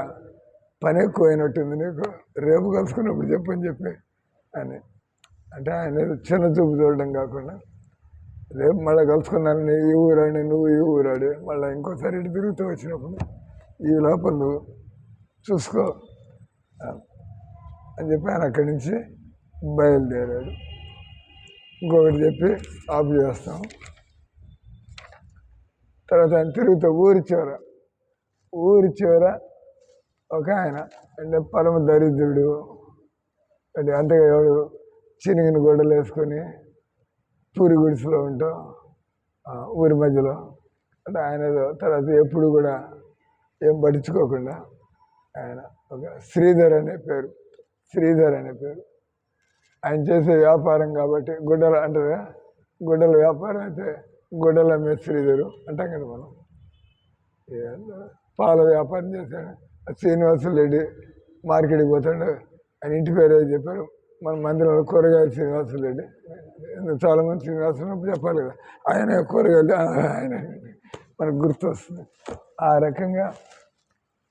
పని ఎక్కువైనట్టుంది నీకు, రేపు కలుసుకున్నప్పుడు చెప్పని చెప్పి అని. అంటే ఆయన చిన్న చూపు చూడడం కాకుండా, రేపు మళ్ళీ కలుసుకున్నాను నీ ఈ ఊరాడి, నువ్వు ఈ ఊరాడి, మళ్ళీ ఇంకోసారి ఇటు తిరుగుతూ వచ్చినప్పుడు ఈ లోపల నువ్వు చూసుకో అని చెప్పి ఆయన అక్కడి నుంచి బయలుదేరాడు. ఇంకొకటి చెప్పి ఆఫ్ చేస్తాం. తర్వాత ఆయన తిరుగుతూ ఊరి చివర ఒక ఆయన అంటే పరమ దరిద్రుడు, అంటే అంతగా ఎవడు చినిగిన గొడ్డలు వేసుకొని పూరి గుడిసెలో ఉంటాం ఊరి మధ్యలో. అంటే ఆయన తర్వాత ఎప్పుడు కూడా ఏం పట్టించుకోకుండా ఆయన ఒక శ్రీధర్ అనే పేరు ఆయన చేసే వ్యాపారం కాబట్టి గుడ్డల అంటారా, గుడ్డల వ్యాపారం అయితే గుడ్డల మీద శ్రీధరు అంటాం కదా మనం. పాల వ్యాపారం చేశాడు శ్రీనివాసులరెడ్డి, మార్కెట్కి పోతాడు. ఆయన ఇంటి పేరు ఏది చెప్పారు, మన మందిరంలో కూరగాయలు శ్రీనివాసులరెడ్డి. చాలామంది శ్రీనివాసులు చెప్పాలి కదా, ఆయన కూరగాయలు ఆయన మనకు గుర్తు వస్తుంది. ఆ రకంగా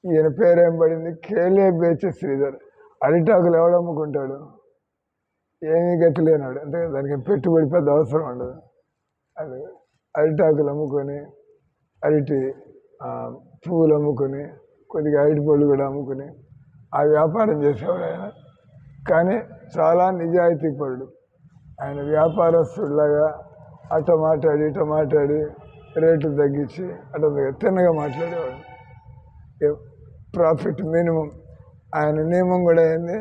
ఈయన పేరేం పడింది, కేలే బేచే శ్రీధర్. అరిటాకులు ఎవడమ్ముకుంటాడు, ఏమీ గతి లేనాడు, అంటే దానికి పెట్టుబడి పెద్ద అవసరం ఉండదు. అది అరిటాకులు అమ్ముకొని, అరటి పువ్వులు అమ్ముకొని, కొద్దిగా అరటి పళ్ళు కూడా అమ్ముకొని ఆ వ్యాపారం చేసేవాడు ఆయన. కానీ చాలా నిజాయితీ పరుడు ఆయన. వ్యాపారస్తుడిలాగా అట్ట మాట్లాడి రేట్లు తగ్గించి అట్లా తిన్నగా మాట్లాడేవాడు. Profit minimum. ఆయన నియమం కూడా అయింది,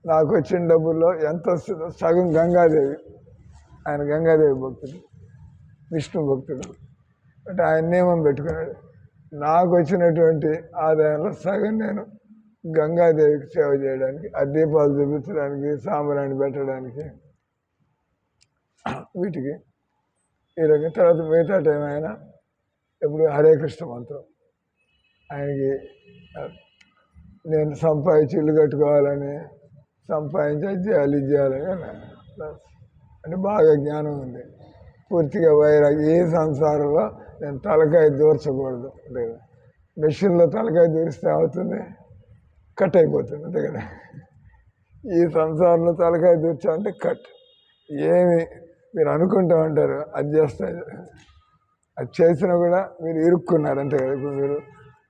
నాకు వచ్చిన డబ్బుల్లో ఎంత వస్తుందో సగం గంగాదేవి. ఆయన గంగాదేవి భక్తుడు, విష్ణు భక్తుడు. అంటే ఆయన నియమం పెట్టుకున్నాడు, నాకు వచ్చినటువంటి ఆదాయంలో సగం నేను గంగాదేవికి సేవ చేయడానికి, ఆ దీపాలు చూపించడానికి, సాంబ్రాణి పెట్టడానికి, వీటికి ఈ రకంగా. తర్వాత మిగతా టైం ఆయన ఎప్పుడు హరే కృష్ణ మంత్రం. ఆయనకి నేను సంపాదించి ఇల్లు కట్టుకోవాలని, సంపాదించి అది చేయాలి ఇది చేయాలని అంటే బాగా జ్ఞానం ఉంది. పూర్తిగా వైరాగ్యం. ఏ సంసారంలో నేను తలకాయ దూర్చకూడదు. అంతే కదా. మెషిన్లో తలకాయ దూరిస్తే అవుతుంది, కట్ అయిపోతుంది. అంతే కదా. ఈ సంసారంలో తలకాయ దూర్చామంటే కట్. ఏమి మీరు అనుకుంటూ ఉంటారు, అది చేస్తారు. అది చేసినా కూడా మీరు ఇరుక్కున్నారు. అంతే కదా. ఇప్పుడు మీరు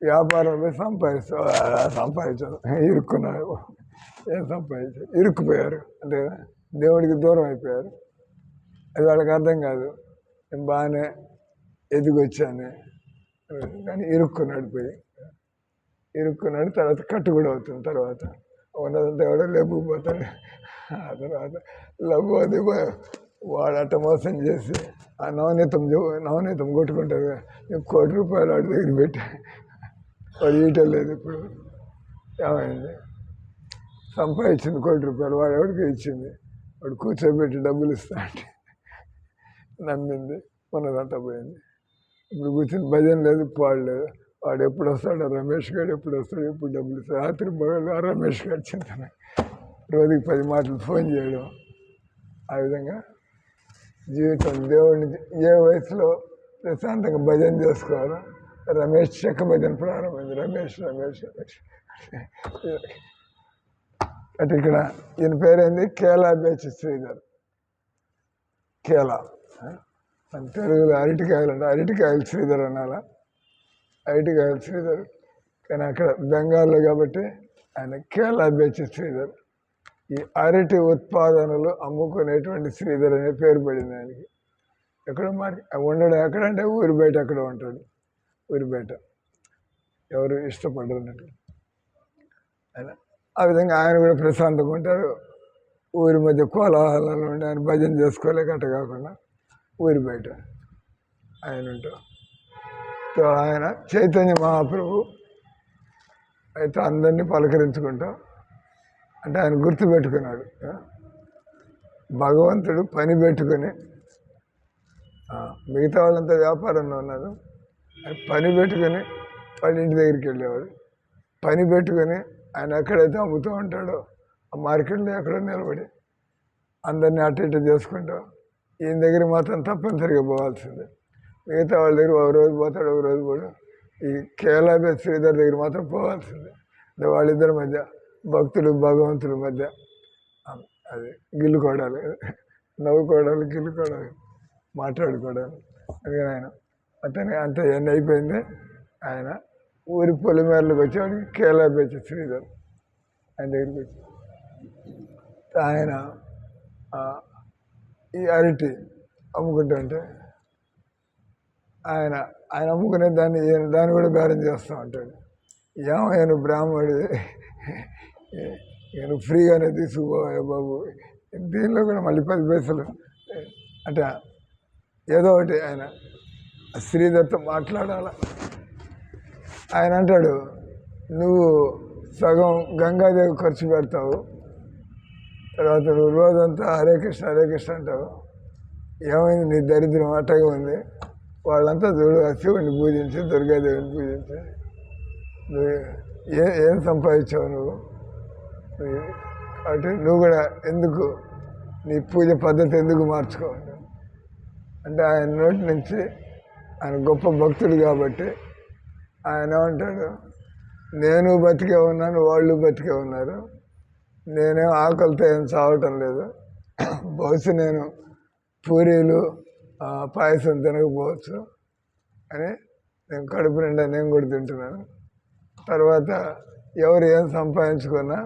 వ్యాపారంలో సంపాదించారు, ఇరుక్కున్నారు. ఏం సంపాదించారు? ఇరుక్కుపోయారు. అంతే కదా. దేవుడికి దూరం అయిపోయారు. అది వాళ్ళకి అర్థం కాదు. నేను బాగానే ఎదిగొచ్చాను కానీ ఇరుక్కున్నాడు. ఇరుక్కున్నాడు. తర్వాత కట్టు కూడా అవుతుంది. తర్వాత ఉన్నదంతా ఎవడో లేపుకుపోతాడు. ఆ తర్వాత లఘు అది వాడు అట్ట మోసం చేసి ఆ నవనీతం కొట్టుకుంటారు. ₹1,00,00,000 వాడి దగ్గర పెట్టి వాడు ఇయటం లేదు. ఇప్పుడు ఏమైంది? సంపాదించింది ₹1,00,00,000 వాడు ఎవరికి ఇచ్చింది? వాడు కూర్చోబెట్టి డబ్బులు ఇస్తా అంటే నమ్మింది, ఉన్నదంతా పోయింది. ఇప్పుడు కూర్చొని భజన లేదు, పాడు లేదు. వాడు ఎప్పుడు వస్తాడు? రమేష్ గారు ఎప్పుడు వస్తాడు? ఎప్పుడు డబ్బులు ఇస్తాడు? రాత్రి పగలు ఆ రమేష్ గారు చింతన, రోజుకి 10 మాటలు ఫోన్ చేయడం. ఆ విధంగా జీవితం దేవుడిని ఏ వయసులో ప్రశాంతంగా భజన చేసుకోవాలో రమేష్ చెక్క భజన ప్రారంభమైంది. రమేష్ రమేష్ రమేష్ అంటే ఇక్కడ ఈయన పేరేంది? కేలా బేచి శ్రీధర్. కేలా మన తెలుగులో అరటికాయలు అంటే అరటికాయలు శ్రీధర్ అనాలా? అరటికాయలు శ్రీధర్. కానీ అక్కడ బెంగాల్లో కాబట్టి ఆయన కేలా బేచి శ్రీధర్. ఈ అరటి ఉత్పాదనలు అమ్ముకునేటువంటి శ్రీధర్ అనే పేరు పడింది ఆయనకి. ఎక్కడ ఉండడం ఎక్కడంటే ఊరి బయట అక్కడ ఉంటాడు. ఊరి బయట ఎవరు ఇష్టపడరు అన్నట్టు ఆయన. ఆ విధంగా ఆయన కూడా ప్రశాంతంగా ఉంటారు. ఊరి మధ్య కోలాహలాలు ఉండి ఆయన భజన చేసుకోలేక అట్ట కాకుండా ఊరి బయట ఆయన ఉంటారు. ఆయన చైతన్య మహాప్రభు అయితే అందరినీ పలకరించుకుంటాం. అంటే ఆయన గుర్తుపెట్టుకున్నాడు. భగవంతుడు పని పెట్టుకుని, మిగతా వాళ్ళంతా వ్యాపారంలో ఉన్నారు, ఆయన పని పెట్టుకుని వాళ్ళ ఇంటి దగ్గరికి వెళ్ళేవాడు. పని పెట్టుకుని ఆయన ఎక్కడైతే అమ్ముతూ ఉంటాడో ఆ మార్కెట్లో ఎక్కడో నిలబడి అందరినీ అటు ఇటు చేసుకుంటాం. ఈయన దగ్గర మాత్రం తప్పనిసరిగా పోవాల్సిందే. మిగతా వాళ్ళ దగ్గర ఒక రోజు పోతాడు, ఒక రోజు పోడు. ఈ కేలాబే శ్రీధర్ దగ్గర మాత్రం పోవాల్సిందే. అంటే వాళ్ళిద్దరి మధ్య, భక్తులు భగవంతుల మధ్య అది గిల్లుకోవడాలు, నవ్వుకోవడాలు, గిల్లుకోవడాలు, మాట్లాడుకోవడాలు. అందుకని ఆయన అంతే ఎన్ని అయిపోయింది. ఆయన ఊరి పొలిమేరలకు వచ్చేవాడికి కేలాబేచి శ్రీధర్ ఆయన దగ్గరికి వచ్చి ఆయన ఈ అరటి అమ్ముకుంటూ ఉంటే ఆయన అమ్ముకునే దాన్ని కూడా బేరం చేస్తూ ఉంటాడు. ఏమైనా బ్రాహ్మడు, నేను ఫ్రీగానే తీసుకుపోయా బాబు, దీనిలో కూడా మళ్ళీ 10 పైసలు అంటే ఏదో ఒకటి ఆయన శ్రీధర్తో మాట్లాడాల. ఆయన అంటాడు, నువ్వు సగం గంగాదేవి ఖర్చు పెడతావు, తర్వాత నువ్వు రోజంతా హరే కృష్ణ హరే కృష్ణ అంటావు. ఏమైంది నీ దరిద్రం? అట్టగా ఉంది. వాళ్ళంతా చూడు శివుడిని పూజించి, దుర్గాదేవిని పూజించి, నువ్వు ఏం సంపాదించావు నువ్వు? కాబట్టి నువ్వు కూడా ఎందుకు నీ పూజ పద్ధతి ఎందుకు మార్చుకోవాలి అంటే ఆయన నోటి నుంచి, ఆయన గొప్ప భక్తుడు కాబట్టి ఆయన ఏమంటాడు, నేను బతికే ఉన్నాను, వాళ్ళు బతికే ఉన్నారు, నేనేం ఆకలితో ఏం చావటం లేదు. బహుశా నేను పూరీలు పాయసం తినకపోవచ్చు అని నేను కడుపు నిండా నేను కూడా తింటున్నాను. తర్వాత ఎవరు ఏం సంపాదించుకున్నా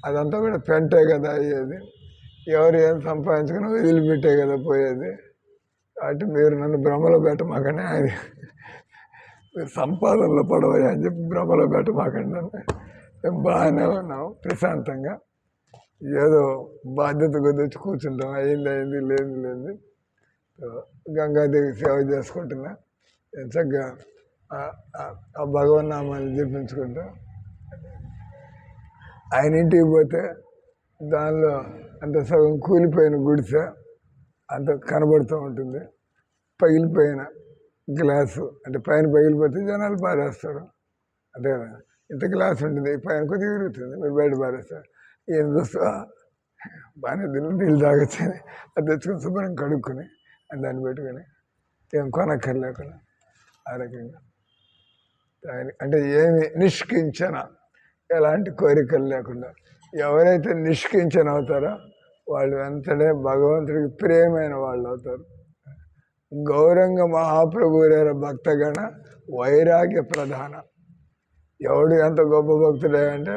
అదంతా కూడా పెంటే కదా అయ్యేది. ఎవరు ఏం సంపాదించుకున్నా వదిలిపెట్టే కదా పోయేది. కాబట్టి మీరు నన్ను భ్రమలో పెట్టమాకండి, ఆయన మీరు సంపాదనలో పడవయ్యా అని చెప్పి భ్రమలో పెట్టమాకండి. మేము బాగానే ఉన్నాం, ప్రశాంతంగా ఏదో బాధ్యత కొద్ది కూర్చుంటాం. అయింది లేదు గంగాదేవి సేవ చేసుకుంటున్నా, చక్కగా ఆ భగవన్నామాన్ని జపించుకుంటాం. ఆయన ఇంటికి పోతే దానిలో అంత సగం కూలిపోయిన గుడిసె అంత కనబడుతూ ఉంటుంది. పగిలిపోయిన గ్లాసు అంటే పైన పగిలిపోతే జనాలు పారేస్తారు. అంతే కదా, ఇంత గ్లాస్ ఉంటుంది, పైన కొద్దిగా విరుగుతుంది, మీరు బయట పారేస్తారు. ఏం చూస్తా బాగానే నీళ్ళు తాగొచ్చని అది తెచ్చుకొని శుభ్రం కడుక్కొని దాన్ని పెట్టుకొని ఏం కొనక్కర్లేకుండా ఆ రకంగా అంటే ఏమి నిష్కించన, ఎలాంటి కోరికలు లేకుండా ఎవరైతే నిష్కించన అవుతారో వాళ్ళు వెంటనే భగవంతుడికి ప్రియమైన వాళ్ళు అవుతారు. గౌరంగ మహాప్రభురేర భక్తగణ వైరాగ్య ప్రధాన. ఎవడు ఎంత గొప్ప భక్తుడే అంటే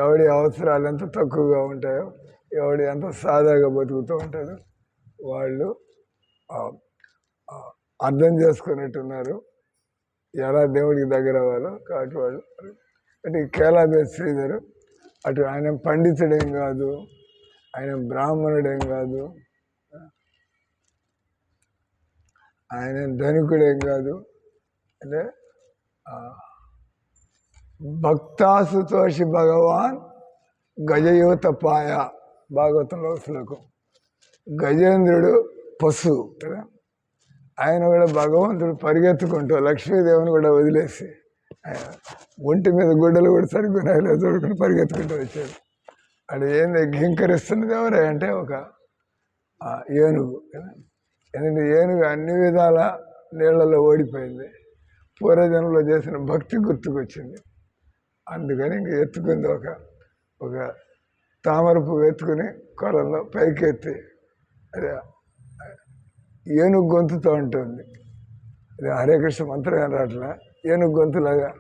ఎవడి అవసరాలు ఎంత తక్కువగా ఉంటాయో, ఎవడు ఎంత సాదాగా బతుకుతూ ఉంటాడో వాళ్ళు అర్థం చేసుకున్నట్టున్నారు ఎలా దేవుడికి దగ్గర అవ్వాలో. కాబట్టి వాళ్ళు అంటే కేలాబే శ్రీధరు అటు ఆయన పండితుడేం కాదు, ఆయన బ్రాహ్మణుడేం కాదు, ఆయన ధనికుడేం కాదు, అంటే భక్తాసుతోషి భగవాన్ గజయూత పాయ. భాగవతంలో శ్లోకం. గజేంద్రుడు పశువు కదా, ఆయన కూడా భగవంతుడు పరిగెత్తుకుంటూ లక్ష్మీదేవిని కూడా వదిలేసి ఒంటి మీద గుడ్డలు కూడా సరిగ్గా చూడుకుని పరిగెత్తుకుంటూ వచ్చాడు. అది ఏంది ఘింకరిస్తున్నది ఎవరే అంటే ఒక ఏనుగు కదా. ఎందుకంటే ఏనుగు అన్ని విధాల నీళ్లలో ఓడిపోయింది, పూర్వజన్మలో చేసిన భక్తి గుర్తుకొచ్చింది. అందుకని ఇంక ఎత్తుకుంది ఒక తామర పువ్వు ఎత్తుకుని కొలంలో పైకి ఎత్తి అదే ఏనుగు గొంతుతో ఉంటుంది. అదే హరే కృష్ణ మంత్రం ఏం రావట్లే, ఏనుగు గొంతులాగా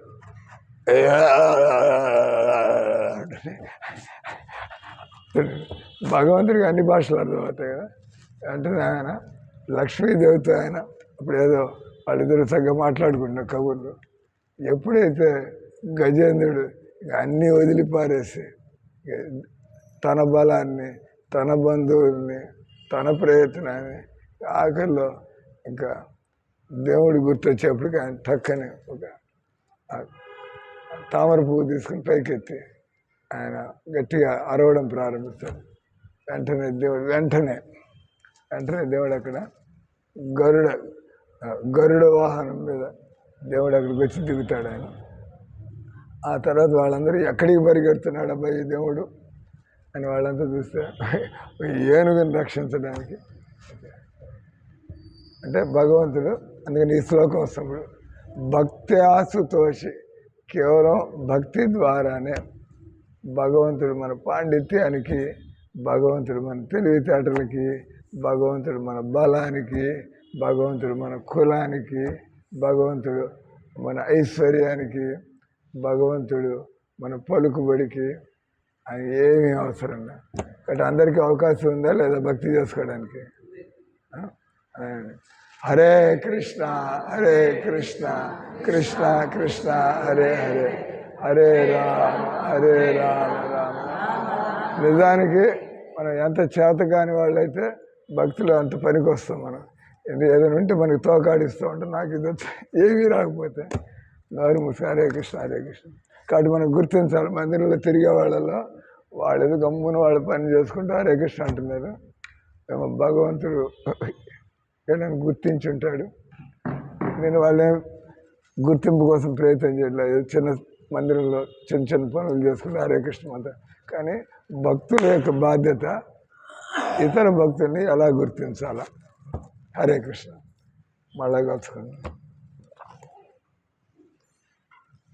భగవంతుడికి అన్ని భాషలు అర్థమవుతాయి కదా. అంటే ఆయన లక్ష్మీదేవితో ఆయన అప్పుడు ఏదో వాళ్ళిద్దరు చక్కగా మాట్లాడుకుంటున్నారు కబుర్లు. ఎప్పుడైతే గజేంద్రుడు అన్నీ వదిలిపారేసి తన బలాన్ని, తన బంధువుల్ని, తన ప్రయత్నాన్ని ఆఖరిలో ఇంకా దేవుడు గుర్తొచ్చేప్పటికి ఆయన టక్కని ఒక తామర పువ్వు తీసుకుని పైకెత్తి ఆయన గట్టిగా అరవడం ప్రారంభిస్తాడు. వెంటనే దేవుడు అక్కడ గరుడ వాహనం మీద దేవుడు అక్కడికి వచ్చి దిగుతాడు ఆయన. ఆ తర్వాత వాళ్ళందరూ ఎక్కడికి పరిగెడుతున్నాడు అబ్బాయి దేవుడు అని వాళ్ళంతా చూస్తే ఏనుగుని రక్షించడానికి. అంటే భగవంతుడు అందుకని ఈ శ్లోకం వస్తున్నప్పుడు భక్తి ఆసుతోషి, కేవలం భక్తి ద్వారానే భగవంతుడు మన పాండిత్యానికి, భగవంతుడు మన తెలివితేటలకి, భగవంతుడు మన బలానికి, భగవంతుడు మన కులానికి, భగవంతుడు మన ఐశ్వర్యానికి, భగవంతుడు మన పలుకుబడికి ఆయన ఏమీ అవసరం లేదు. కాబట్టి అందరికీ అవకాశం ఉందా లేదా భక్తి చేసుకోవడానికి? హరే కృష్ణ హరే కృష్ణ కృష్ణ కృష్ణ హరే హరే హరే రామ రామ. నిజానికి మనం ఎంత చేత కాని వాళ్ళైతే భక్తులు అంత పనికి వస్తాం. మనం ఏదైనా ఉంటే మనకి తోకాడిస్తూ ఉంటాం. నాకు ఇది ఏమీ రాకపోతే నోరు మూసి హరే కృష్ణ హరే కృష్ణ. కాబట్టి మనం గుర్తించాలి, మందిరంలో తిరిగే వాళ్ళలో వాళ్ళు ఏదో గమ్మున వాళ్ళ పని చేసుకుంటూ హరే కృష్ణ అంటున్నారు. మేము భగవంతుడు ఏదైనా గుర్తించుంటాడు. నేను వాళ్ళేం గుర్తింపు కోసం ప్రయత్నం చేయట్లేదు. చిన్న మందిరంలో చిన్న పనులు చేసుకుంటే హరే కృష్ణ అంతా. కానీ భక్తుల యొక్క బాధ్యత ఇతర భక్తుల్ని ఎలా గుర్తించాలా. హరే కృష్ణ. మళ్ళా కలుసుకుందాం.